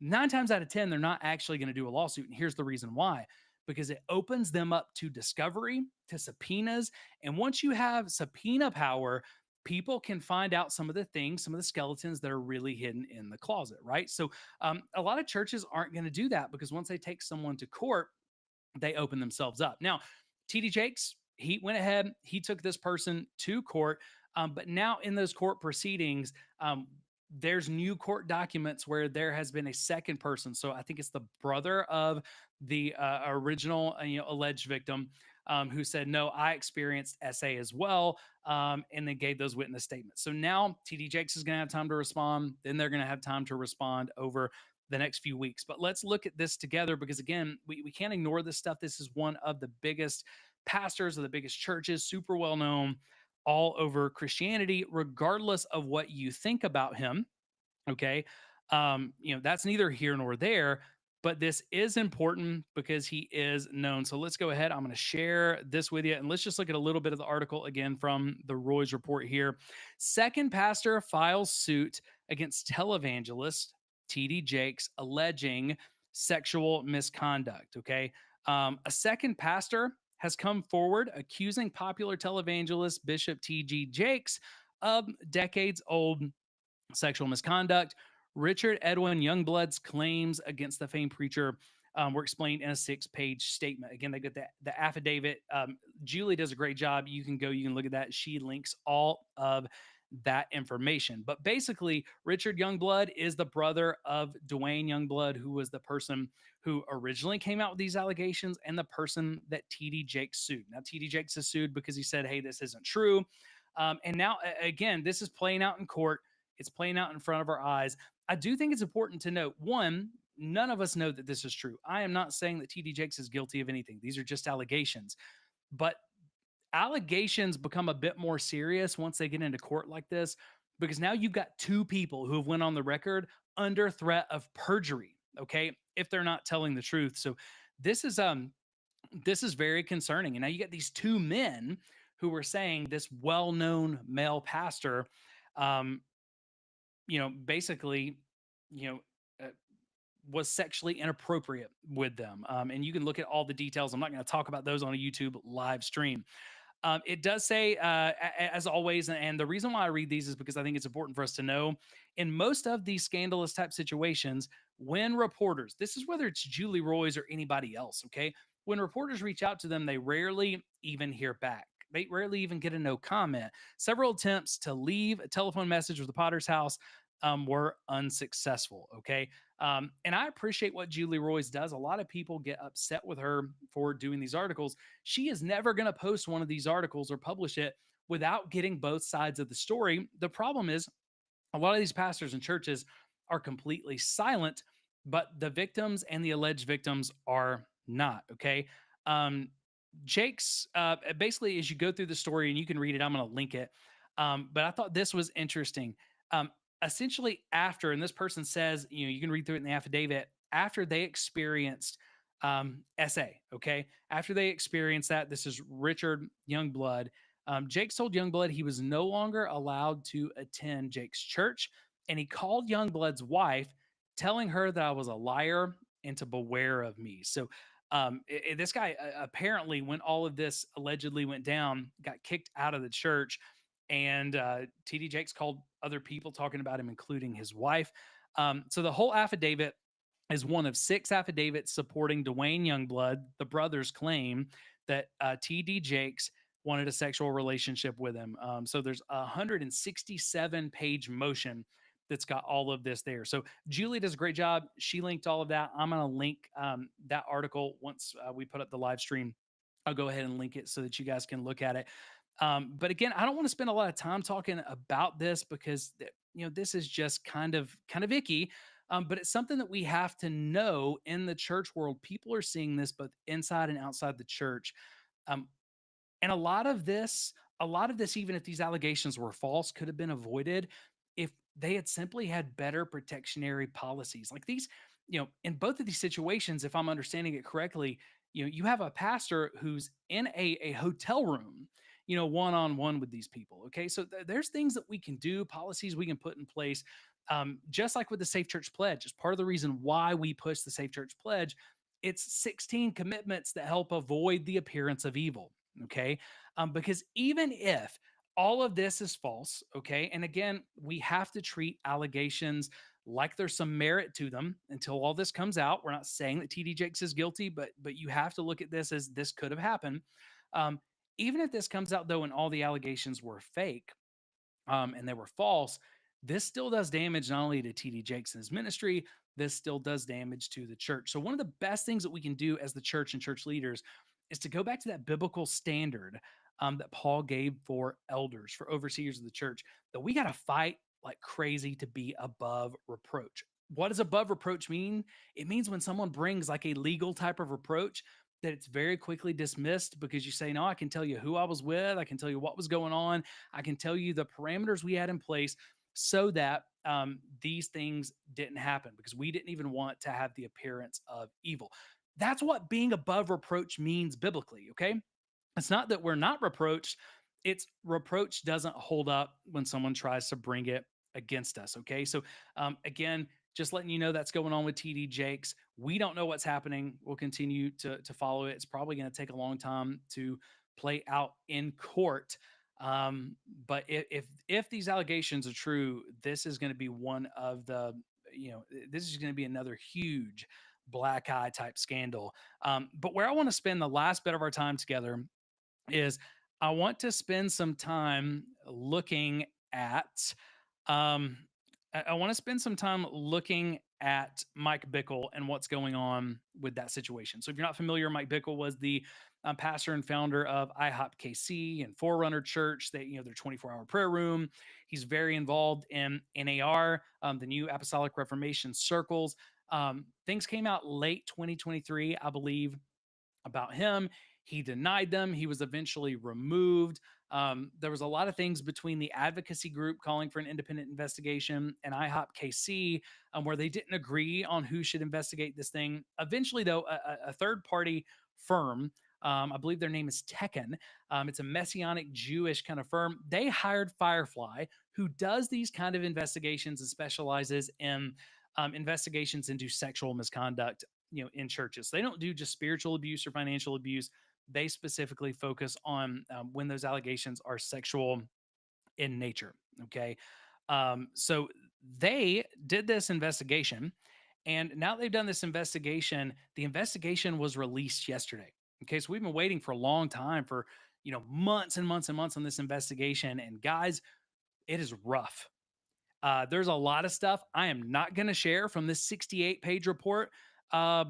Speaker 1: 9 times out of 10, they're not actually going to do a lawsuit. And here's the reason why: because it opens them up to discovery, to subpoenas. And once you have subpoena power, people can find out some of the things, some of the skeletons that are really hidden in the closet, right? So a lot of churches aren't going to do that, because once they take someone to court, they open themselves up. Now, TD Jakes, he went ahead, he took this person to court, but now in those court proceedings, there's new court documents where there has been a second person. So I think it's the brother of the original, alleged victim, who said, "No, I experienced SA as well," and then gave those witness statements. So now TD Jakes is going to have time to respond. Then they're going to have time to respond over the next few weeks. But let's look at this together, because again, we can't ignore this stuff. This is one of the biggest pastors of the biggest churches, super well known all over Christianity, regardless of what you think about him. Okay. That's neither here nor there, but this is important because he is known. So let's go ahead. I'm going to share this with you, and let's just look at a little bit of the article again from the Roy's report here. Second pastor files suit against televangelist TD Jakes alleging sexual misconduct. Okay. A second pastor has come forward accusing popular televangelist Bishop TD Jakes of decades old sexual misconduct. Richard Edwin Youngblood's claims against the famed preacher were explained in a 6-page statement. Again, they get the affidavit. Julie does a great job. You can look at that. She links all of that information. But basically, Richard Youngblood is the brother of Dwayne Youngblood, who was the person who originally came out with these allegations and the person that TD Jakes sued. Now, TD Jakes is sued because he said, "Hey, this isn't true." And now, again, this is playing out in court. It's playing out in front of our eyes. I do think it's important to note, one, none of us know that this is true. I am not saying that TD Jakes is guilty of anything. These are just allegations. But allegations become a bit more serious once they get into court like this, because now you've got two people who have went on the record under threat of perjury, okay, if they're not telling the truth. So this is very concerning. And now you get these two men who were saying this well-known male pastor basically, you know, uh, was sexually inappropriate with them. And you can look at all the details. I'm not going to talk about those on a YouTube live stream. It does say, as always, and the reason why I read these is because I think it's important for us to know, in most of these scandalous type situations, when reporters, this is whether it's Julie Roy's or anybody else, okay, when reporters reach out to them, they rarely even hear back. They rarely even get a no comment. Several attempts to leave a telephone message with the Potter's house were unsuccessful. Okay. And I appreciate what Julie Roy's does. A lot of people get upset with her for doing these articles. She is never going to post one of these articles or publish it without getting both sides of the story. The problem is, a lot of these pastors and churches are completely silent, but the victims and the alleged victims are not. Okay. Jake's basically, as you go through the story, and you can read it, I'm going to link it. But I thought this was interesting. Essentially, after, and this person says, you can read through it in the affidavit, after they experienced SA, okay, after they experienced that, this is Richard Youngblood. Jakes told Youngblood he was no longer allowed to attend Jake's church, and he called Youngblood's wife, telling her that I was a liar and to beware of me. So this guy apparently, when all of this allegedly went down, got kicked out of the church, and TD Jakes called other people talking about him, including his wife. So the whole affidavit is one of 6 affidavits supporting Dwayne Youngblood, the brother's claim that TD Jakes wanted a sexual relationship with him. So there's a 167-page motion that's got all of this there. So Julie does a great job. She linked all of that. I'm going to link that article once we put up the live stream. I'll go ahead and link it so that you guys can look at it. But again, I don't want to spend a lot of time talking about this because this is just kind of icky. But it's something that we have to know in the church world. People are seeing this both inside and outside the church. And a lot of this, even if these allegations were false, could have been avoided if they had simply had better protectionary policies. Like these, in both of these situations, if I'm understanding it correctly, you have a pastor who's in a hotel room, one-on-one with these people. Okay. So there's things that we can do, policies we can put in place. Just like with the Safe Church Pledge, is part of the reason why we push the Safe Church Pledge. It's 16 commitments that help avoid the appearance of evil. Okay. Because even if all of this is false, okay, and again, we have to treat allegations like there's some merit to them until all this comes out. We're not saying that TD Jakes is guilty, but you have to look at this as this could have happened. Even if this comes out though, and all the allegations were fake, and they were false, this still does damage not only to TD Jakes and his ministry, this still does damage to the church. So one of the best things that we can do as the church and church leaders is to go back to that biblical standard that Paul gave for elders, for overseers of the church, that we got to fight like crazy to be above reproach. What does above reproach mean? It means when someone brings like a legal type of reproach, that it's very quickly dismissed because you say, no, I can tell you who I was with. I can tell you what was going on. I can tell you the parameters we had in place so that these things didn't happen because we didn't even want to have the appearance of evil. That's what being above reproach means biblically, okay? It's not that we're not reproached. It's reproach doesn't hold up when someone tries to bring it against us, okay? So again, just letting you know that's going on with TD Jakes. We don't know what's happening. We'll continue to follow it. It's probably going to take a long time to play out in court. But if these allegations are true, this is going to be one of the, this is going to be another huge black eye type scandal. But where I want to spend the last bit of our time together is I want to spend some time looking at, I want to spend some time looking at Mike Bickle and what's going on with that situation. So if you're not familiar, Mike Bickle was the pastor and founder of IHOPKC and Forerunner Church. They, their 24-hour prayer room. He's very involved in NAR, the New Apostolic Reformation circles. Things came out late 2023, I believe, about him. He denied them. He was eventually removed. There was a lot of things between the advocacy group calling for an independent investigation and IHOPKC where they didn't agree on who should investigate this thing. Eventually, though, a third-party firm, I believe their name is Tekken. It's a Messianic Jewish kind of firm. They hired Firefly, who does these kind of investigations and specializes in investigations into sexual misconduct, in churches. They don't do just spiritual abuse or financial abuse. They specifically focus on when those allegations are sexual in nature. Okay. So they did this investigation, and now they've done this investigation. The investigation was released yesterday. Okay. So we've been waiting for a long time, for, months and months and months on this investigation. And guys, it is rough. There's a lot of stuff I am not going to share from this 68-page report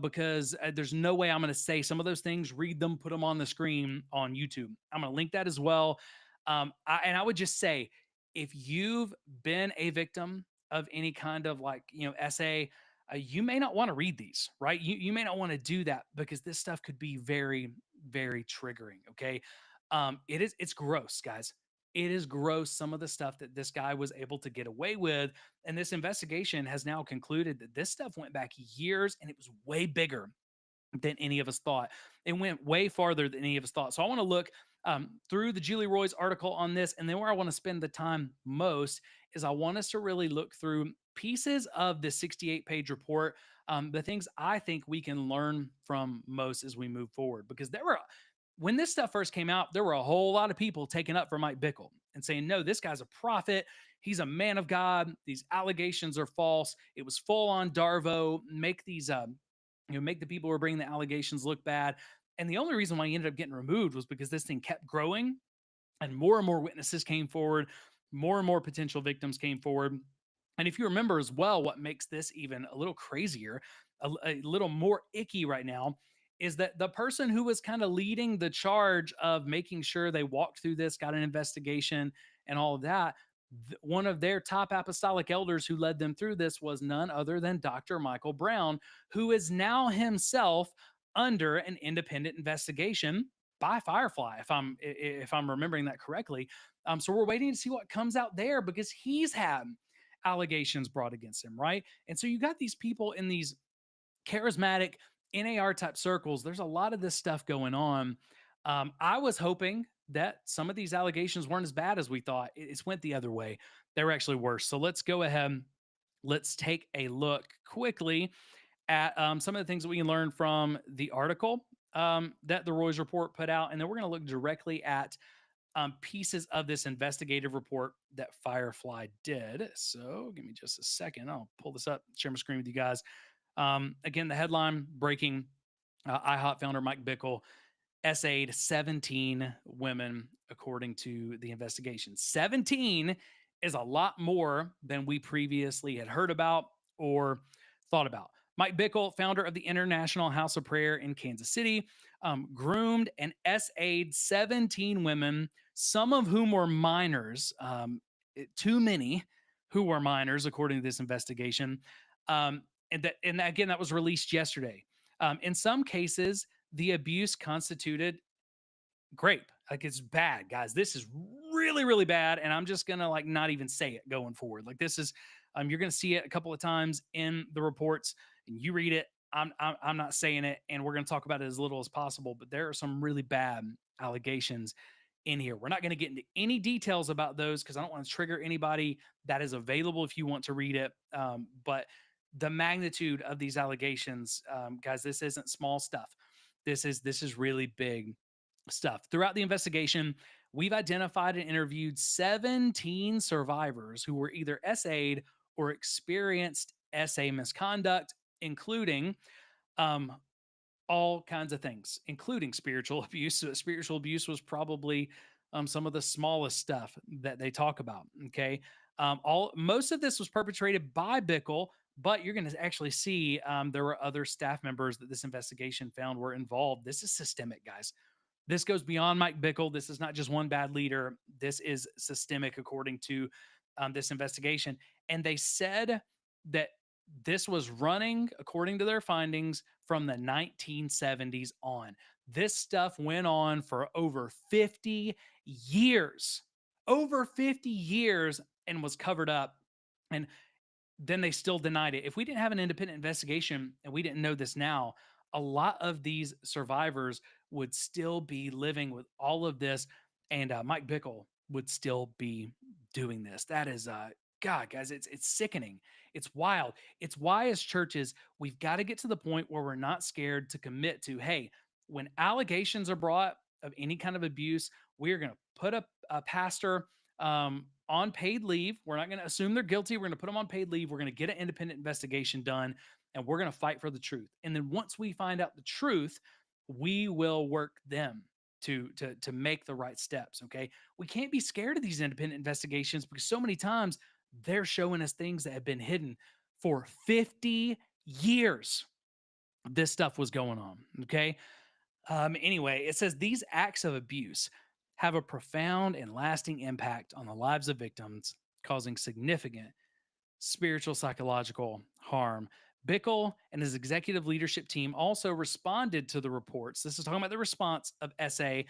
Speaker 1: because there's no way I'm going to say some of those things, read them, put them on the screen on YouTube. I'm going to link that as well. And I would just say, if you've been a victim of any kind of essay, you may not want to read these, right? You may not want to do that because this stuff could be very, very triggering. Okay. It's gross, guys. It is gross, some of the stuff that this guy was able to get away with. And this investigation has now concluded that this stuff went back years and it was way bigger than any of us thought. It went way farther than any of us thought. So I want to look through the Julie Roy's article on this. And then where I want to spend the time most is I want us to really look through pieces of the 68-page report, the things I think we can learn from most as we move forward. Because when this stuff first came out, there were a whole lot of people taking up for Mike Bickle and saying, no, this guy's a prophet. He's a man of God. These allegations are false. It was full on Darvo. Make these, make the people who are bringing the allegations look bad. And the only reason why he ended up getting removed was because this thing kept growing and more witnesses came forward, more and more potential victims came forward. And if you remember as well, what makes this even a little crazier, a little more icky right now, is that the person who was kind of leading the charge of making sure they walked through this, got an investigation and all of that, one of their top apostolic elders who led them through this was none other than Dr. Michael Brown, who is now himself under an independent investigation by Firefly, if I'm remembering that correctly. So we're waiting to see what comes out there because he's had allegations brought against him, right? And so you got these people in these charismatic NAR type circles. There's a lot of this stuff going on. I was hoping that some of these allegations weren't as bad as we thought. It's went the other way. They were actually worse. So let's go ahead. Let's take a look quickly at some of the things that we can learn from the article that the Roy's report put out. And then we're going to look directly at pieces of this investigative report that Firefly did. So give me just a second. I'll pull this up, share my screen with you guys. Again, the headline breaking, IHOP founder Mike Bickle essayed 17 women, according to the investigation. 17 is a lot more than we previously had heard about or thought about. Mike Bickle, founder of the International House of Prayer in Kansas City, groomed and essayed 17 women, some of whom were minors, too many who were minors, according to this investigation. And again, that was released yesterday. In some cases, the abuse constituted rape. Like, it's bad, guys. This is really, really bad. And I'm just gonna not even say it going forward. Like, this is, you're gonna see it a couple of times in the reports, and you read it. I'm not saying it, and we're gonna talk about it as little as possible. But there are some really bad allegations in here. We're not going to get into any details about those because I don't want to trigger anybody. That is available if you want to read it. But the magnitude of these allegations, guys, this isn't small stuff. This is really big stuff. Throughout the investigation, we've identified and interviewed 17 survivors who were either essayed or experienced essay misconduct, including all kinds of things, including spiritual abuse. So spiritual abuse was probably some of the smallest stuff that they talk about. Okay. Most of this was perpetrated by Bickle, but you're going to actually see there were other staff members that this investigation found were involved. This is systemic, guys. This goes beyond Mike Bickle. This is not just one bad leader. This is systemic, according to this investigation. And they said that this was running, according to their findings, from the 1970s on. This stuff went on for over 50 years, and was covered up. And then they still denied it. If we didn't have an independent investigation and we didn't know this now, a lot of these survivors would still be living with all of this, and Mike Bickle would still be doing this. That is, God, guys, it's sickening. It's wild. It's why, as churches, we've got to get to the point where we're not scared to commit to, hey, when allegations are brought of any kind of abuse, we're going to put a pastor on paid leave. We're not going to assume they're guilty. We're going to put them on paid leave. We're going to get an independent investigation done, and we're going to fight for the truth. And then once we find out the truth, we will work them to make the right steps. Okay. We can't be scared of these independent investigations because so many times they're showing us things that have been hidden for 50 years. This stuff was going on. Okay. Anyway, it says these acts of abuse have a profound and lasting impact on the lives of victims, causing significant spiritual, psychological harm. Bickle and his executive leadership team also responded to the reports. This is talking about the response of SA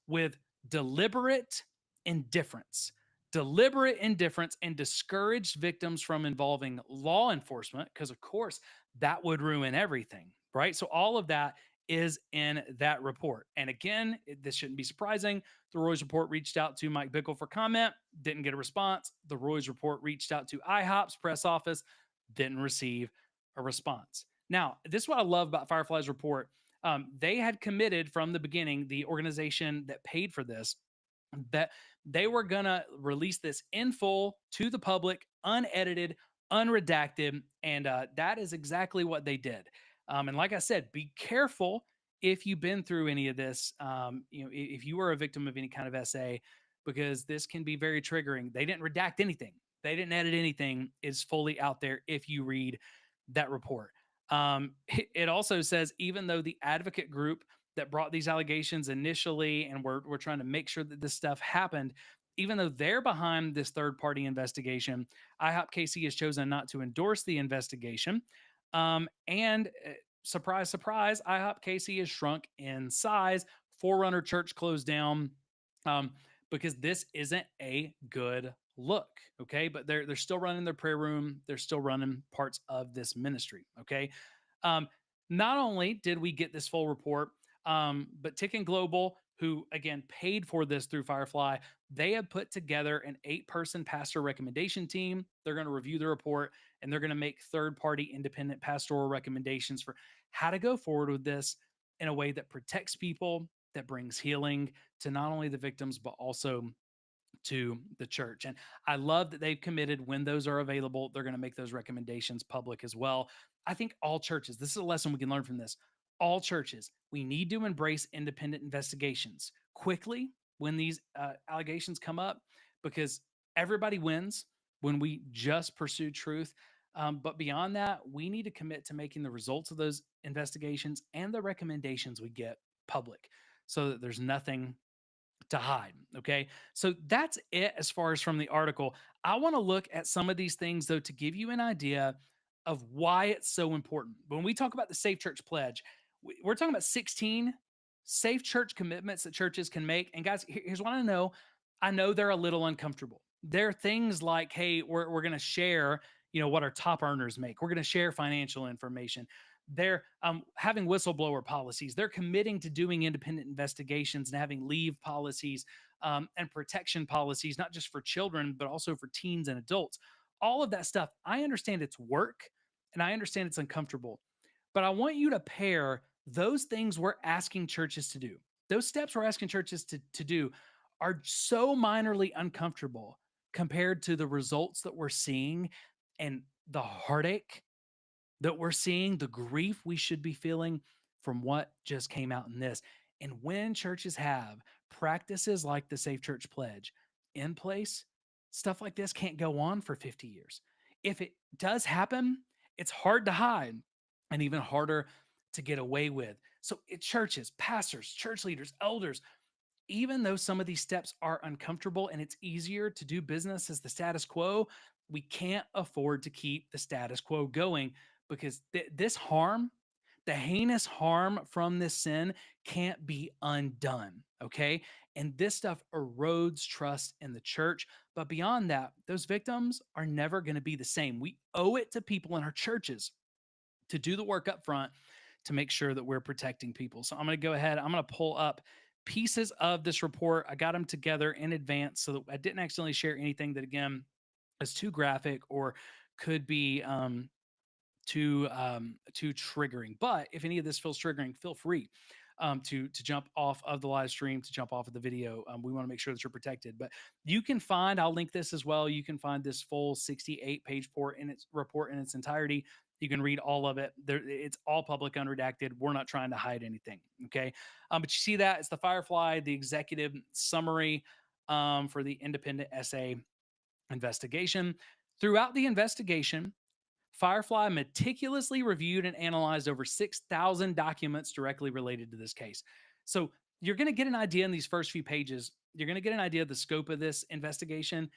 Speaker 1: with deliberate indifference. Deliberate indifference, and discouraged victims from involving law enforcement because, of course, that would ruin everything, right? So all of that is in that report. And again, this shouldn't be surprising. The Roy's report reached out to Mike Bickle for comment, didn't get a response. The Roy's report reached out to IHOP's press office, didn't receive a response. Now, this is what I love about Firefly's report. They had committed from the beginning, the organization that paid for this, that they were going to release this in full to the public, unedited, unredacted. And that is exactly what they did. And like I said, be careful if you've been through any of this, if you were a victim of any kind of essay, because this can be very triggering. They didn't redact anything. They didn't edit anything. It's fully out there if you read that report. It also says, even though the advocate group that brought these allegations initially, and we're trying to make sure that this stuff happened, even though they're behind this third party investigation, IHOPKC has chosen not to endorse the investigation. And surprise, surprise, IHOPKC has shrunk in size. Forerunner Church closed down because this isn't a good look. Okay. But they're still running their prayer room. They're still running parts of this ministry. Okay. Not only did we get this full report, but Ticken Global, who again paid for this through Firefly, they have put together an 8-person pastor recommendation team. They're going to review the report and they're going to make third-party independent pastoral recommendations for how to go forward with this in a way that protects people, that brings healing to not only the victims, but also to the church. And I love that they've committed when those are available, they're going to make those recommendations public as well. I think all churches, this is a lesson we can learn from this. All churches, we need to embrace independent investigations quickly when these allegations come up, because everybody wins when we just pursue truth. But beyond that, we need to commit to making the results of those investigations and the recommendations we get public so that there's nothing to hide. Okay. So that's it as far as from the article. I want to look at some of these things, though, to give you an idea of why it's so important. When we talk about the Safe Church Pledge, we're talking about 16 safe church commitments that churches can make. And guys, here's what I know. I know they're a little uncomfortable. There are things like, hey, we're going to share, what our top earners make. We're going to share financial information. They're having whistleblower policies. They're committing to doing independent investigations and having leave policies and protection policies, not just for children, but also for teens and adults. All of that stuff, I understand it's work and I understand it's uncomfortable, but I want you to pair those things we're asking churches to do. Those steps we're asking churches to do are so minorly uncomfortable compared to the results that we're seeing and the heartache that we're seeing, the grief we should be feeling from what just came out in this. And when churches have practices like the Safe Church Pledge in place, stuff like this can't go on for 50 years. If it does happen, it's hard to hide and even harder to get away with. So churches, pastors, church leaders, elders, even though some of these steps are uncomfortable and it's easier to do business as the status quo, we can't afford to keep the status quo going, because this harm, the heinous harm from this sin, can't be undone. Okay. And this stuff erodes trust in the church. But beyond that, those victims are never going to be the same. We owe it to people in our churches to do the work up front to make sure that we're protecting people. So I'm going to go ahead, I'm going to pull up pieces of this report. I got them together in advance so that I didn't accidentally share anything that, again, is too graphic or could be too triggering. But if any of this feels triggering, feel free to jump off of the live stream, to jump off of the video. We want to make sure that you're protected. But you can find, I'll link this as well. You can find this full 68-page report in its entirety. You can read all of it. It's all public, unredacted. We're not trying to hide anything. Okay. But you see that it's the Firefly, the executive summary for the independent essay investigation. Throughout the investigation, Firefly meticulously reviewed and analyzed over 6,000 documents directly related to this case. So you're going to get an idea in these first few pages. You're going to get an idea of the scope of this investigation.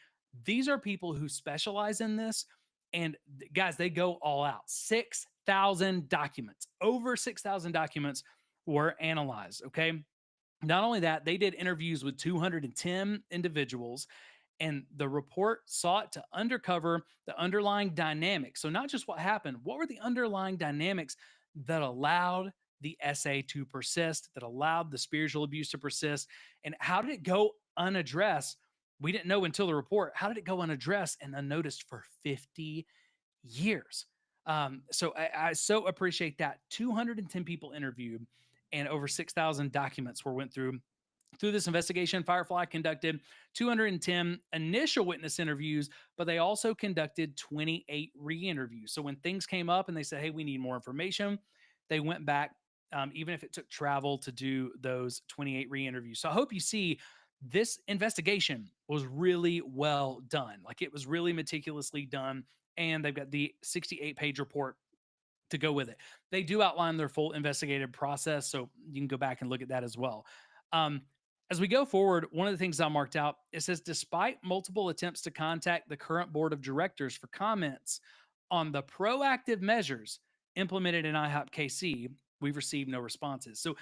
Speaker 1: These are people who specialize in this. And guys, they go all out. 6,000 documents, over 6,000 documents were analyzed. Okay. Not only that, they did interviews with 210 individuals, and the report sought to uncover the underlying dynamics. So not just what happened, what were the underlying dynamics that allowed the SA to persist, that allowed the spiritual abuse to persist? And how did it go unaddressed? We didn't know until the report. How did it go unaddressed and unnoticed for 50 years? So I so appreciate that. 210 people interviewed and over 6,000 documents were went through. Through this investigation, Firefly conducted 210 initial witness interviews, but they also conducted 28 re-interviews. So when things came up and they said, hey, we need more information, they went back, even if it took travel to do those 28 re-interviews. So I hope you see this investigation was really well done. Like, it was really meticulously done. And they've got the 68-page report to go with it. They do outline their full investigative process, so you can go back and look at that as well. Um, as we go forward, one of the things I marked out, it says, despite multiple attempts to contact the current board of directors for comments on the proactive measures implemented in IHOPKC, we've received no responses. So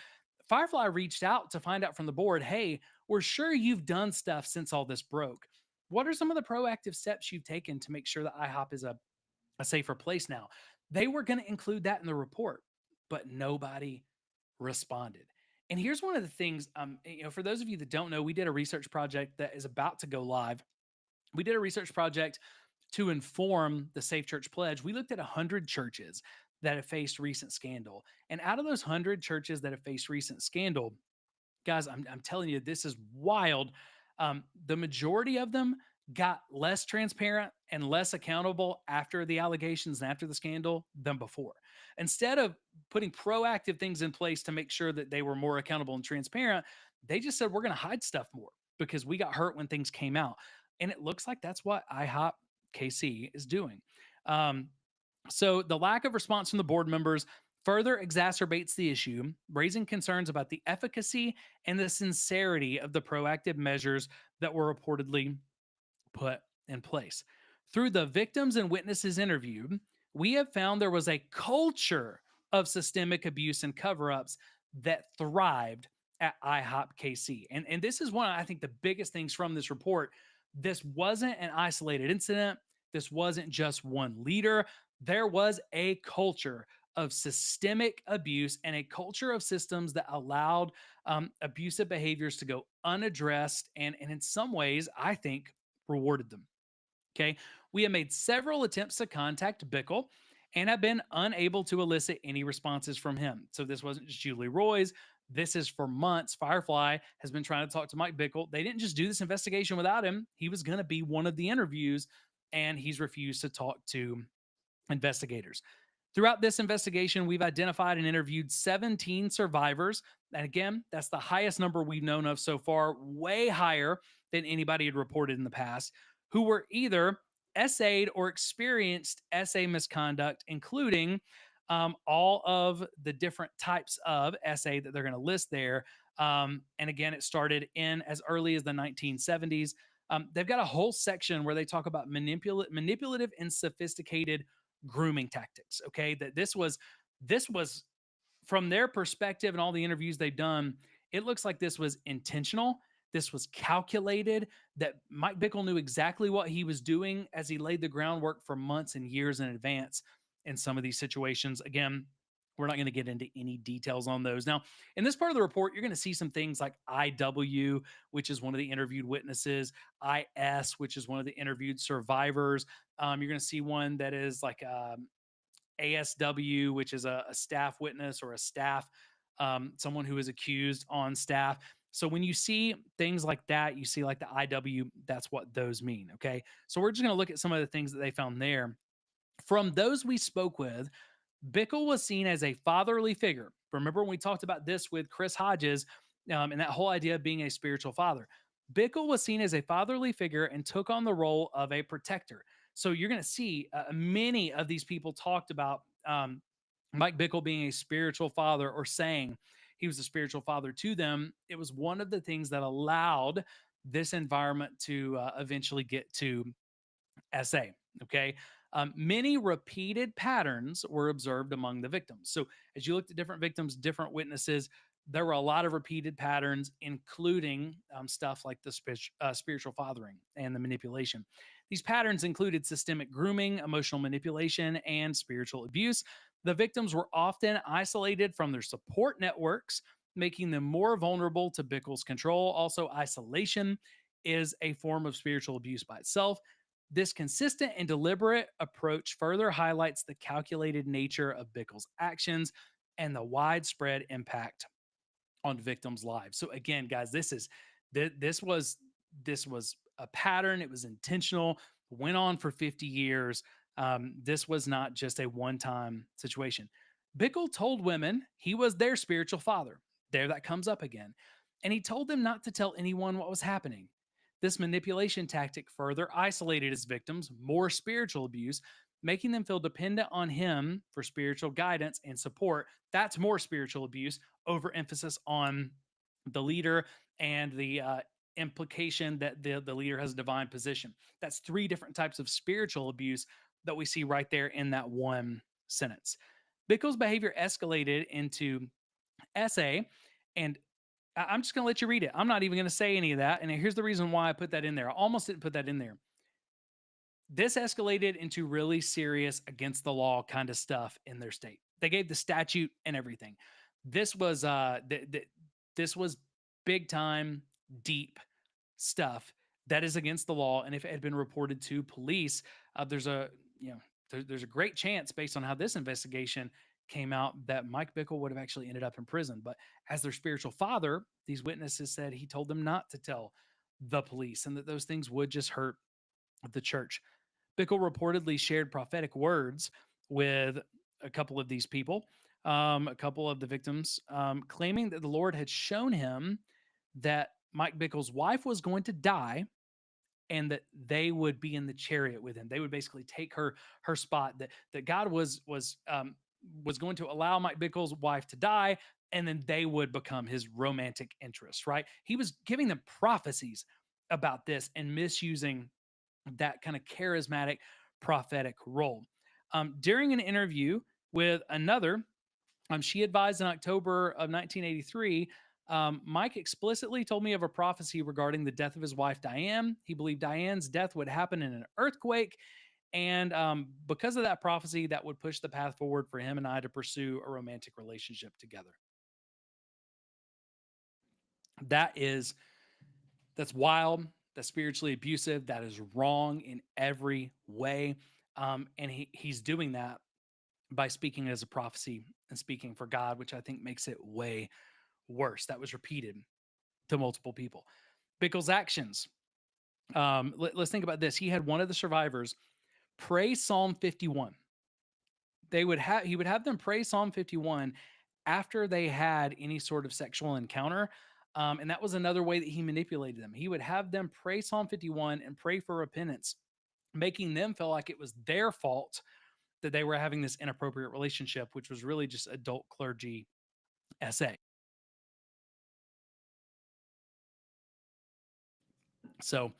Speaker 1: Firefly reached out to find out from the board, hey, we're sure you've done stuff since all this broke. What are some of the proactive steps you've taken to make sure that IHOP is a safer place now? They were going to include that in the report, but nobody responded. And here's one of the things, for those of you that don't know, we did a research project that is about to go live. We did a research project to inform the Safe Church Pledge. We looked at 100 churches that have faced recent scandal. And out of those 100 churches that have faced recent scandal, guys, I'm telling you, this is wild. The majority of them got less transparent and less accountable after the allegations and after the scandal than before. Instead of putting proactive things in place to make sure that they were more accountable and transparent, they just said, we're going to hide stuff more because we got hurt when things came out. And it looks like that's what IHOP KC is doing. So the lack of response from the board members further exacerbates the issue, raising concerns about the efficacy and the sincerity of the proactive measures that were reportedly put in place. Through the victims and witnesses interviewed, we have found there was a culture of systemic abuse and cover-ups that thrived at IHOP KC. And this is one of, I think, the biggest things from this report. This wasn't an isolated incident. This wasn't just one leader. There was a culture of systemic abuse and a culture of systems that allowed abusive behaviors to go unaddressed and in some ways, I think, rewarded them. Okay. We have made several attempts to contact Bickle and have been unable to elicit any responses from him. So this wasn't just Julie Roy's. This is for months. Firefly has been trying to talk to Mike Bickle. They didn't just do this investigation without him. He was going to be one of the interviews, and he's refused to talk to investigators. Throughout this investigation, we've identified and interviewed 17 survivors. And again, that's the highest number we've known of so far, way higher than anybody had reported in the past, who were either SA'd or experienced SA misconduct, including all of the different types of SA that they're going to list there. And again, it started in as early as the 1970s. They've got a whole section where they talk about manipulative and sophisticated grooming tactics. Okay, that this was from their perspective and all the interviews they've done, it looks like this was intentional. This was calculated, that Mike Bickle knew exactly what he was doing as he laid the groundwork for months and years in advance in some of these situations. Again, we're not going to get into any details on those. Now, in this part of the report, you're going to see some things like IW, which is one of the interviewed witnesses, IS, which is one of the interviewed survivors. You're going to see one that is like ASW, which is a staff witness or a staff, someone who is accused on staff. So when you see things like that, you see like the IW, that's what those mean. Okay. So we're just going to look at some of the things that they found there. From those we spoke with, Bickle was seen as a fatherly figure. Remember when we talked about this with Chris Hodges and that whole idea of being a spiritual father? Bickle was seen as a fatherly figure and took on the role of a protector. So you're going to see many of these people talked about Mike Bickle being a spiritual father or saying he was a spiritual father to them. It was one of the things that allowed this environment to eventually get to SA. Okay. Many repeated patterns were observed among the victims. So as you looked at different victims, different witnesses, there were a lot of repeated patterns, including stuff like the spiritual fathering and the manipulation. These patterns included systemic grooming, emotional manipulation, and spiritual abuse. The victims were often isolated from their support networks, making them more vulnerable to Bickle's control. Also, isolation is a form of spiritual abuse by itself. This consistent and deliberate approach further highlights the calculated nature of Bickle's actions and the widespread impact on victims' lives. So again, guys, this was this was a pattern. It was intentional. Went on for 50 years. This was not just a one-time situation. Bickle told women he was their spiritual father. There, that comes up again, and he told them not to tell anyone what was happening. This manipulation tactic further isolated his victims, more spiritual abuse, making them feel dependent on him for spiritual guidance and support. That's more spiritual abuse, overemphasis on the leader and the implication that the leader has a divine position. That's three different types of spiritual abuse that we see right there in that one sentence. Bickle's behavior escalated into SA, and I'm just going to let you read it. I'm not even going to say any of that. And here's the reason why I put that in there. I almost didn't put that in there. This escalated into really serious against the law kind of stuff in their state. They gave the statute and everything. This was this was big time, deep stuff that is against the law. And if it had been reported to police, there's a there's a great chance, based on how this investigation came out, that Mike Bickle would have actually ended up in prison. But as their spiritual father, these witnesses said he told them not to tell the police, and that those things would just hurt the church. Bickle reportedly shared prophetic words with a couple of these people, a couple of the victims, claiming that the Lord had shown him that Mike Bickle's wife was going to die and that they would be in the chariot with him. They would basically take her spot. That God was going to allow Mike Bickle's wife to die, and then they would become his romantic interest. Right? He was giving them prophecies about this and misusing that kind of charismatic prophetic role. During an interview with another, she advised in October of 1983, Mike explicitly told me of a prophecy regarding the death of his wife, Diane. He believed Diane's death would happen in an earthquake. And because of that prophecy, that would push the path forward for him and I to pursue a romantic relationship together. That's wild. That's spiritually abusive. That is wrong in every way. And he's doing that by speaking as a prophecy and speaking for God, which I think makes it way worse. That was repeated to multiple people. Bickle's actions. Let's think about this. He had one of the survivors pray Psalm 51. He would have them pray Psalm 51 after they had any sort of sexual encounter. And that was another way that he manipulated them. He would have them pray Psalm 51 and pray for repentance, making them feel like it was their fault that they were having this inappropriate relationship, which was really just adult clergy SA. So,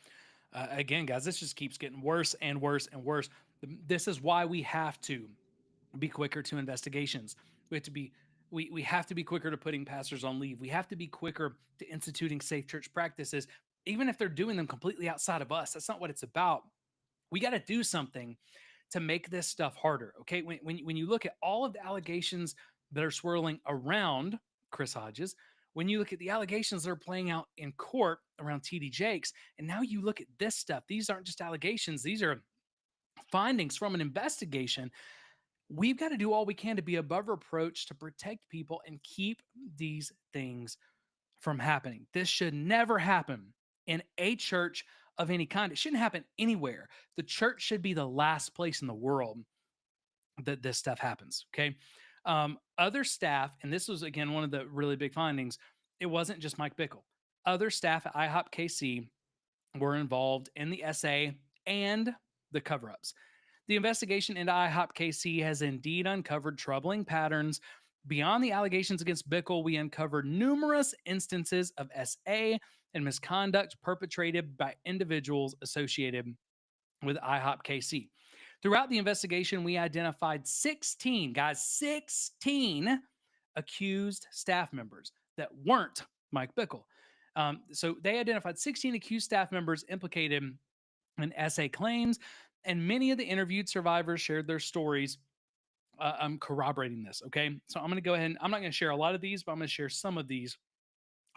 Speaker 1: again, guys, this just keeps getting worse and worse and worse. This is why we have to be quicker to investigations. We have to be quicker to putting pastors on leave. We have to be quicker to instituting safe church practices, even if they're doing them completely outside of us. That's not what it's about. We got to do something to make this stuff harder. Okay. When you look at all of the allegations that are swirling around Chris Hodges, when you look at the allegations that are playing out in court around TD Jakes, and now you look at this stuff, these aren't just allegations, these are findings from an investigation. We've got to do all we can to be above reproach to protect people and keep these things from happening. This should never happen in a church of any kind. It shouldn't happen anywhere. The church should be the last place in the world that this stuff happens. Okay. Other staff, and this was again one of the really big findings, it wasn't just Mike Bickle. Other staff at IHOPKC were involved in the SA and the cover-ups. The investigation into IHOPKC has indeed uncovered troubling patterns. Beyond the allegations against Bickle, we uncovered numerous instances of SA and misconduct perpetrated by individuals associated with IHOPKC. Throughout the investigation, we identified 16 accused staff members that weren't Mike Bickle. So they identified 16 accused staff members implicated in SA claims, and many of the interviewed survivors shared their stories I'm corroborating this. Okay. So I'm going to go ahead and I'm not going to share a lot of these, but I'm going to share some of these.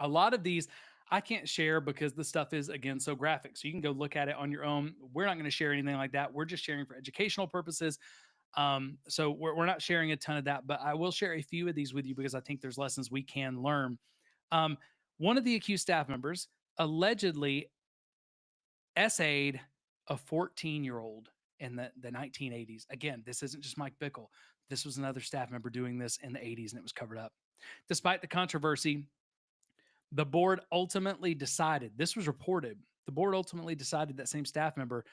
Speaker 1: A lot of these I can't share because the stuff is, again, so graphic. So you can go look at it on your own. We're not going to share anything like that. We're just sharing for educational purposes. So we're not sharing a ton of that, but I will share a few of these with you because I think there's lessons we can learn. Um, One of the accused staff members allegedly essayed a 14-year-old in the 1980s. Again, this isn't just Mike Bickle. This was another staff member doing this in the 80s, and it was covered up. Despite the controversy, the board ultimately decided, this was reported, the board ultimately decided that same staff member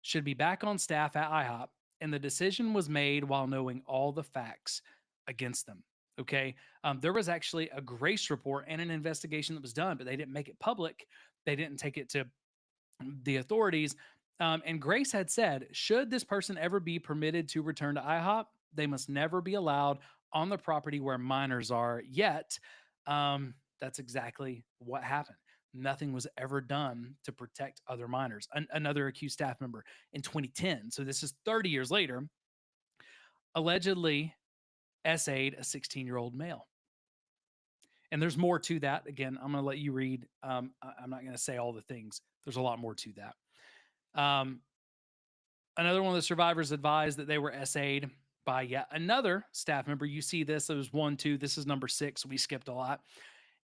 Speaker 1: should be back on staff at IHOP, and the decision was made while knowing all the facts against them. Okay. There was actually a grace report and an investigation that was done, but they didn't make it public. They didn't take it to the authorities. And Grace had said, should this person ever be permitted to return to IHOP, they must never be allowed on the property where minors are. Yet, that's exactly what happened. Nothing was ever done to protect other minors. Another accused staff member in 2010, so this is 30 years later, allegedly essayed a 16-year-old male. And there's more to that. Again, I'm going to let you read. I'm not going to say all the things. There's a lot more to that. Another one of the survivors advised that they were essayed by yet another staff member. You see this. There was 1, 2. This is number 6. We skipped a lot.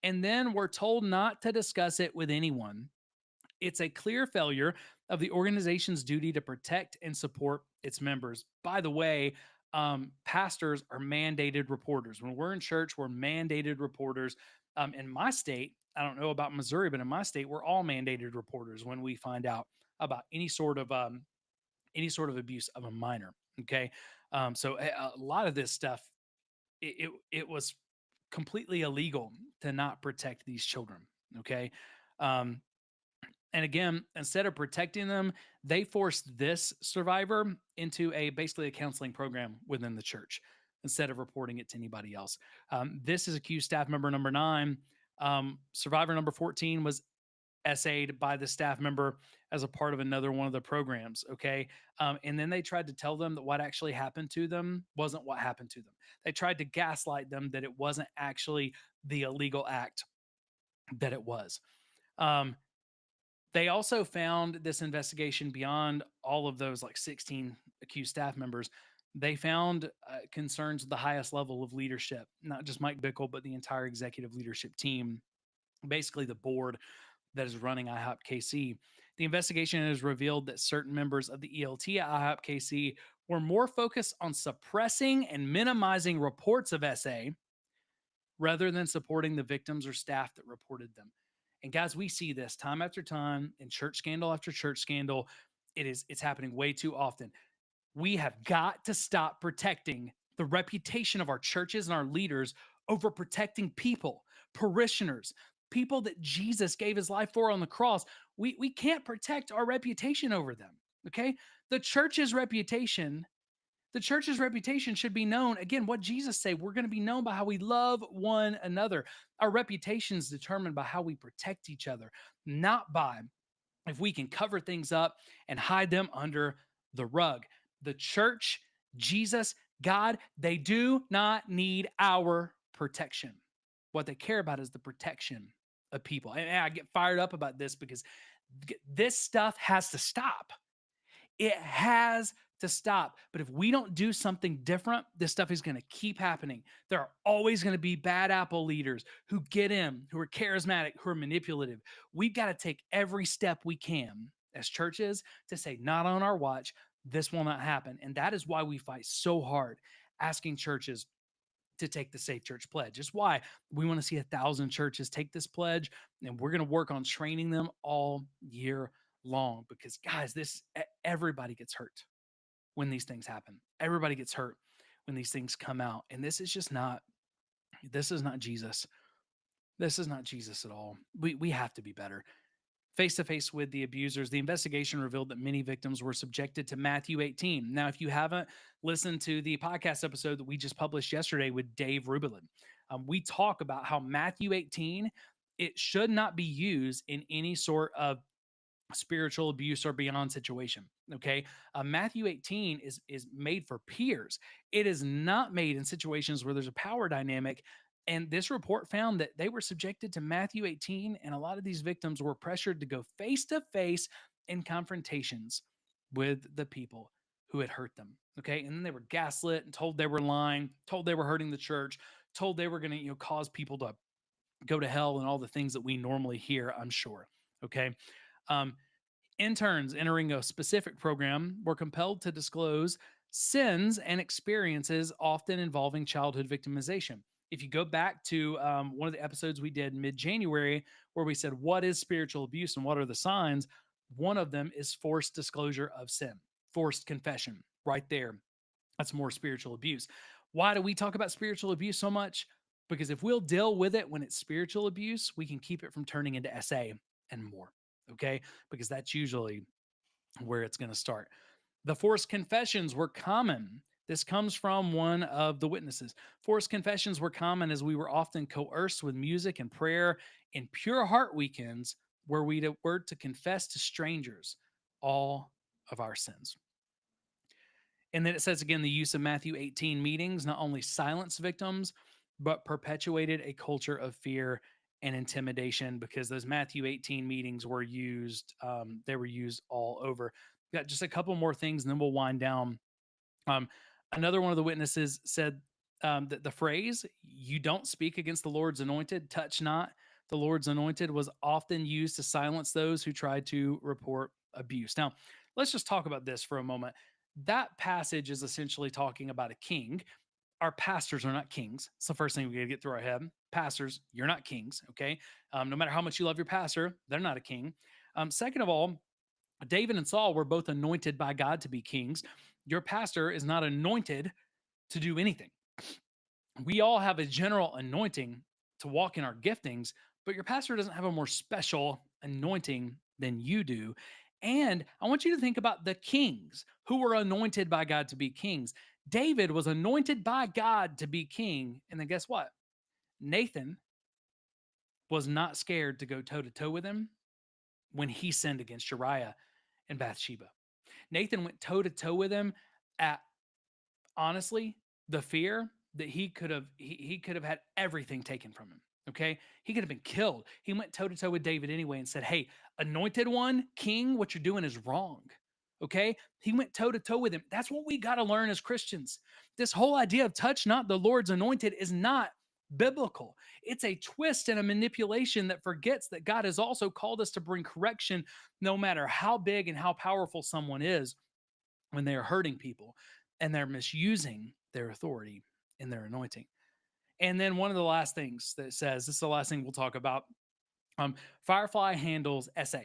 Speaker 1: And then we're told not to discuss it with anyone. It's a clear failure of the organization's duty to protect and support its members. By the way, pastors are mandated reporters. When we're in church, we're mandated reporters. In my state, I don't know about Missouri, but in my state, we're all mandated reporters when we find out about any sort of abuse of a minor. Okay, so a lot of this stuff, it was completely illegal to not protect these children. Okay. And again, instead of protecting them, they forced this survivor into basically a counseling program within the church instead of reporting it to anybody else. This is accused staff member number 9. Survivor number 14 was essayed by the staff member as a part of another one of the programs. Okay. And then they tried to tell them that what actually happened to them wasn't what happened to them. They tried to gaslight them that it wasn't actually the illegal act that it was. They also found this investigation beyond all of those like 16 accused staff members. They found concerns with the highest level of leadership, not just Mike Bickle, but the entire executive leadership team, basically the board that is running IHOPKC. The investigation has revealed that certain members of the ELT at IHOPKC were more focused on suppressing and minimizing reports of SA rather than supporting the victims or staff that reported them. And guys, we see this time after time in church scandal after church scandal. It's happening way too often. We have got to stop protecting the reputation of our churches and our leaders over protecting people, parishioners, people that Jesus gave his life for on the cross. We can't protect our reputation over them. Okay. The church's reputation should be known. Again, what Jesus said, we're going to be known by how we love one another. Our reputation is determined by how we protect each other, not by if we can cover things up and hide them under the rug. The church, Jesus, God, they do not need our protection. What they care about is the protection of people. And I get fired up about this because this stuff has to stop. It has to stop. But if we don't do something different, this stuff is going to keep happening. There are always going to be bad apple leaders who get in, who are charismatic, who are manipulative. We've got to take every step we can as churches to say, not on our watch, this will not happen. And that is why we fight so hard asking churches to take the Safe Church Pledge. It's why we want to see 1,000 churches take this pledge, and we're going to work on training them all year long because, guys, everybody gets hurt when these things happen. Everybody gets hurt when these things come out. And this is not Jesus. This is not Jesus at all. We have to be better. Face to face with the abusers, the investigation revealed that many victims were subjected to Matthew 18. Now, if you haven't listened to the podcast episode that we just published yesterday with Dave Rubelin, we talk about how Matthew 18, it should not be used in any sort of spiritual abuse or beyond situation. Okay. Matthew 18 is made for peers. It is not made in situations where there's a power dynamic. And this report found that they were subjected to Matthew 18, and a lot of these victims were pressured to go face to face in confrontations with the people who had hurt them. Okay. And then they were gaslit and told they were lying, told they were hurting the church, told they were going to, cause people to go to hell and all the things that we normally hear, I'm sure. Okay. Um, Interns entering a specific program were compelled to disclose sins and experiences often involving childhood victimization. If you go back to one of the episodes we did mid January, where we said, what is spiritual abuse and what are the signs? One of them is forced disclosure of sin, forced confession, right there. That's more spiritual abuse. Why do we talk about spiritual abuse so much? Because if we'll deal with it when it's spiritual abuse, we can keep it from turning into SA and more. Okay. Because that's usually where it's going to start. The forced confessions were common. This comes from one of the witnesses. Forced confessions were common as we were often coerced with music and prayer in pure heart weekends where we were to confess to strangers all of our sins. And then it says again, the use of Matthew 18 meetings not only silenced victims, but perpetuated a culture of fear and intimidation because those Matthew 18 meetings were used. They were used all over. Got just a couple more things and then we'll wind down. Um, Another one of the witnesses said that the phrase, you don't speak against the Lord's anointed, touch not the Lord's anointed, was often used to silence those who tried to report abuse. Now, let's just talk about this for a moment. That passage is essentially talking about a king. Our pastors are not kings. It's the first thing we got to get through our head. Pastors, you're not kings, okay? No matter how much you love your pastor, they're not a king. Second of all, David and Saul were both anointed by God to be kings. Your pastor is not anointed to do anything. We all have a general anointing to walk in our giftings, but your pastor doesn't have a more special anointing than you do. And I want you to think about the kings who were anointed by God to be kings. David was anointed by God to be king. And then guess what? Nathan was not scared to go toe to toe with him when he sinned against Uriah and Bathsheba. Nathan went toe to toe with him at, honestly, the fear that he could have had everything taken from him. Okay, he could have been killed. He went toe to toe with David anyway and said, "Hey, anointed one, king, what you're doing is wrong." Okay, he went toe to toe with him. That's what we got to learn as Christians. This whole idea of touch not the Lord's anointed is not biblical. It's a twist and a manipulation that forgets that God has also called us to bring correction no matter how big and how powerful someone is when they are hurting people and they're misusing their authority and their anointing. And then one of the last things that it says, this is the last thing we'll talk about. Firefly handles SA.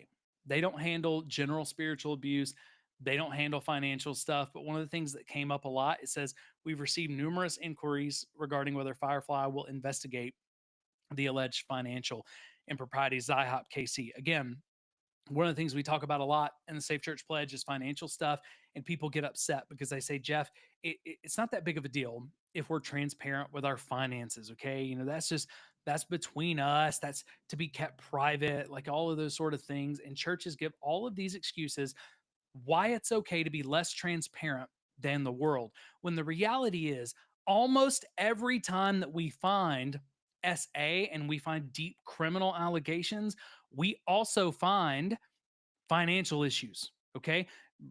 Speaker 1: They don't handle general spiritual abuse. They don't handle financial stuff. But one of the things that came up a lot, it says, we've received numerous inquiries regarding whether Firefly will investigate the alleged financial improprieties. IHOPKC. Again, one of the things we talk about a lot in the Safe Church Pledge is financial stuff, and people get upset because they say, Jeff, it's not that big of a deal if we're transparent with our finances. Okay. That's between us. That's to be kept private, like all of those sort of things. And churches give all of these excuses why it's okay to be less transparent than the world. When the reality is almost every time that we find SA and we find deep criminal allegations, we also find financial issues. Okay.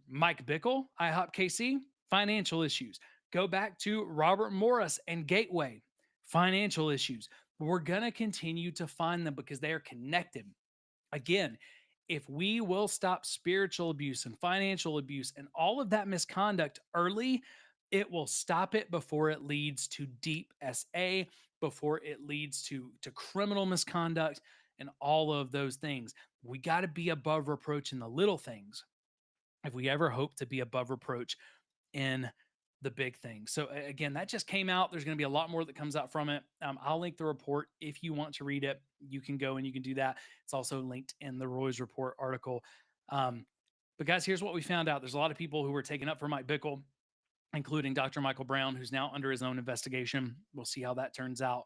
Speaker 1: Mike Bickle, IHOPKC, financial issues. Go back to Robert Morris and Gateway, financial issues. We're going to continue to find them because they are connected. Again, if we will stop spiritual abuse and financial abuse and all of that misconduct early, it will stop it before it leads to deep SA, before it leads to criminal misconduct and all of those things. We got to be above reproach in the little things if we ever hope to be above reproach in the big things. So again, that just came out. There's going to be a lot more that comes out from it. I'll link the report if you want to read it. You can go and you can do that. It's also linked in the Roy's Report article. But guys, here's what we found out. There's a lot of people who were taken up for Mike Bickle, including Dr. Michael Brown, who's now under his own investigation. We'll see how that turns out.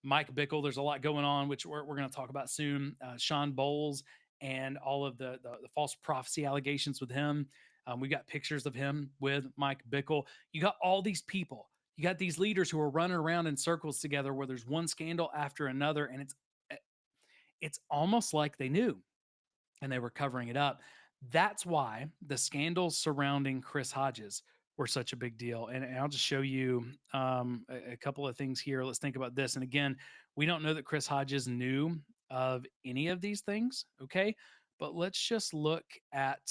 Speaker 1: Mike Bickle, there's a lot going on, which we're going to talk about soon. Sean Bowles and all of the false prophecy allegations with him. We got pictures of him with Mike Bickle. You got all these people. You got these leaders who are running around in circles together where there's one scandal after another, and it's almost like they knew and they were covering it up. That's why the scandals surrounding Chris Hodges were such a big deal. And I'll just show you a couple of things here. Let's think about this. And again, we don't know that Chris Hodges knew of any of these things. Okay. But let's look at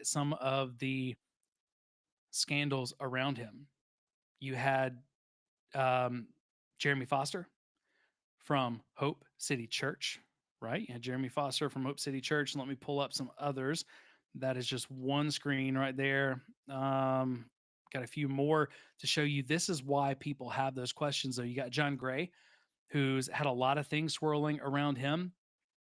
Speaker 1: some of the scandals around him. You had Jeremy Foster from Hope City Church, right? Yeah, Jeremy Foster from Hope City Church. And let me pull up some others. That is just one screen right there. Got a few more to show you. This is why people have those questions, though. You got John Gray, who's had a lot of things swirling around him.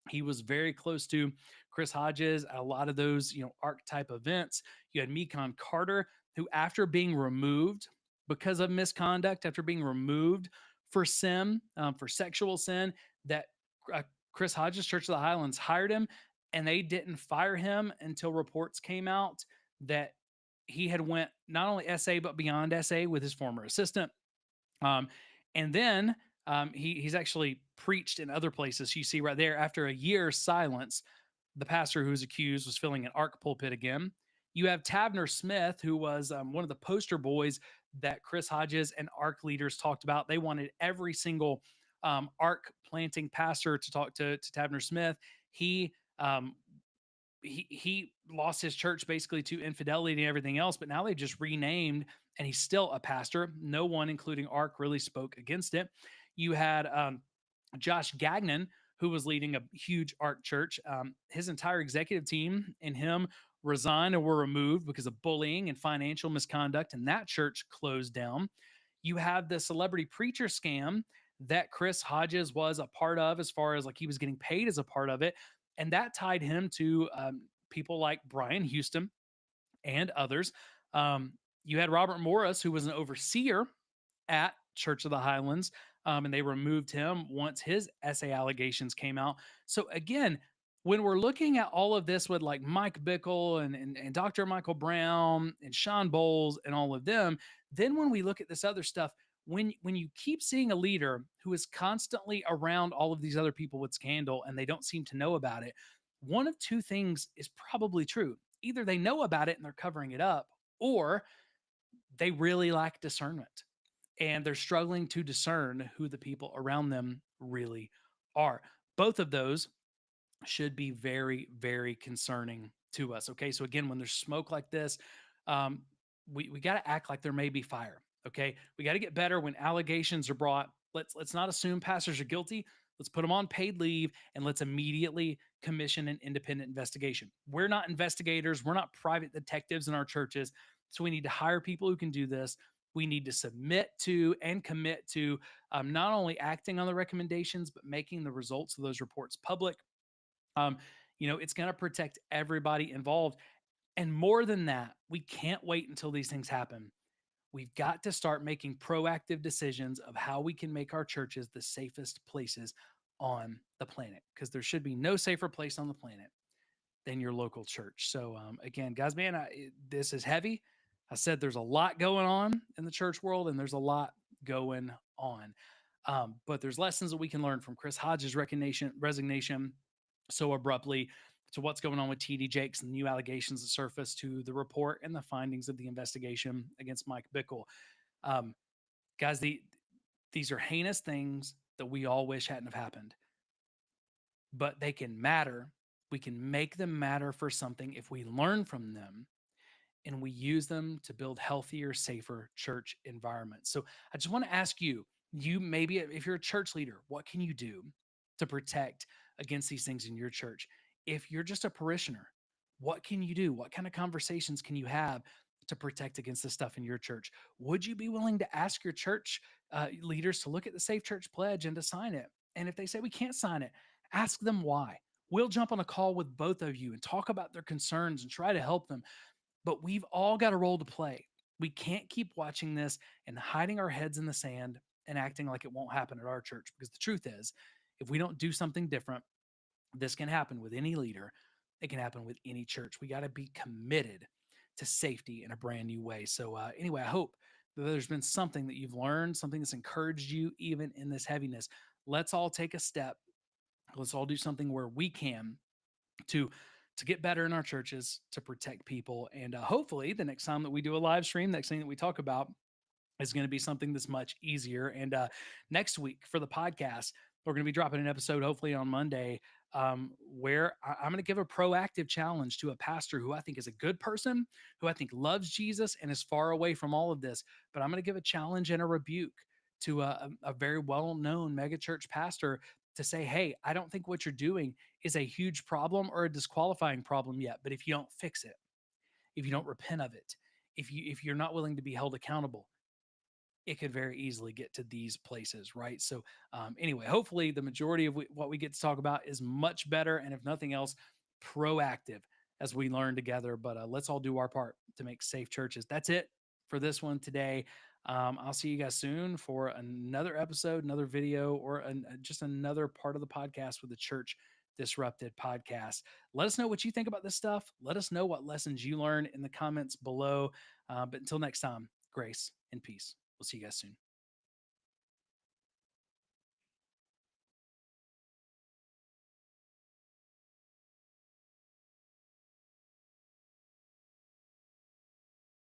Speaker 1: He was very close to Chris Hodges at a lot of those, archetype events. You had Mekon Carter, who after being removed because of misconduct, after being removed for sin, for sexual sin, that Chris Hodges, Church of the Highlands, hired him, and they didn't fire him until reports came out that he had went not only SA but beyond SA with his former assistant. And then he's actually preached in other places. You see right there, after a year's silence, the pastor who was accused was filling an ARC pulpit again. You have Tabner Smith, who was one of the poster boys that Chris Hodges and ARC leaders talked about. They wanted every single ARC planting pastor to talk to Tabner Smith. He lost his church basically to infidelity and everything else, but now they just renamed, and he's still a pastor. No one, including ARC, really spoke against it. You had Josh Gagnon, who was leading a huge ARC church. His entire executive team and him resigned or were removed because of bullying and financial misconduct, and that church closed down. You have the celebrity preacher scam that Chris Hodges was a part of, as far as like he was getting paid as a part of it. And that tied him to people like Brian Houston and others. You had Robert Morris, who was an overseer at Church of the Highlands, and they removed him once his SA allegations came out. So again, when we're looking at all of this with like Mike Bickle and Dr. Michael Brown and Sean Bowles and all of them, then when we look at this other stuff, when you keep seeing a leader who is constantly around all of these other people with scandal and they don't seem to know about it, one of two things is probably true. Either they know about it and they're covering it up, or they really lack discernment and they're struggling to discern who the people around them really are. Both of those should be very, very concerning to us. Okay. So again, when there's smoke like this, we got to act like there may be fire. Okay. We got to get better when allegations are brought. Let's not assume pastors are guilty. Let's put them on paid leave and let's immediately commission an independent investigation. We're not investigators. We're not private detectives in our churches. So we need to hire people who can do this. We need to submit to and commit to not only acting on the recommendations, but making the results of those reports public. It's going to protect everybody involved. And more than that, we can't wait until these things happen. We've got to start making proactive decisions of how we can make our churches the safest places on the planet, because there should be no safer place on the planet than your local church. So again, guys, man, this is heavy. I said there's a lot going on in the church world, and there's a lot going on. But there's lessons that we can learn from Chris Hodges' resignation so abruptly, to what's going on with TD Jakes and the new allegations that surfaced, to the report and the findings of the investigation against Mike Bickle. Guys, these are heinous things that we all wish hadn't have happened, but they can matter. We can make them matter for something if we learn from them and we use them to build healthier, safer church environments. So I just want to ask you maybe if you're a church leader, what can you do to protect against these things in your church? If you're just a parishioner, what can you do? What kind of conversations can you have to protect against this stuff in your church? Would you be willing to ask your church leaders to look at the Safe Church Pledge and to sign it? And if they say we can't sign it, ask them why. We'll jump on a call with both of you and talk about their concerns and try to help them. But we've all got a role to play. We can't keep watching this and hiding our heads in the sand and acting like it won't happen at our church, because the truth is, if we don't do something different, This can happen with any leader. It can happen with any church. We got to be committed to safety in a brand new way. So, anyway, I hope that there's been something that you've learned, something that's encouraged you, even in this heaviness. Let's all take a step. Let's all do something where we can to get better in our churches, to protect people, and hopefully, the next time that we do a live stream, next thing that we talk about is going to be something that's much easier. And next week for the podcast, we're going to be dropping an episode, hopefully on Monday, where I'm going to give a proactive challenge to a pastor who I think is a good person, who I think loves Jesus and is far away from all of this. But I'm going to give a challenge and a rebuke to a very well-known megachurch pastor to say, hey, I don't think what you're doing is a huge problem or a disqualifying problem yet. But if you don't fix it, if you don't repent of it, if you're not willing to be held accountable, it could very easily get to these places, right? So, anyway, hopefully the majority of what we get to talk about is much better, and if nothing else, proactive as we learn together. But let's all do our part to make safe churches. That's it for this one today. I'll see you guys soon for another episode, another video, or just another part of the podcast with the Church Disrupted podcast. Let us know what you think about this stuff. Let us know what lessons you learned in the comments below. But until next time, grace and peace. We'll see you guys soon.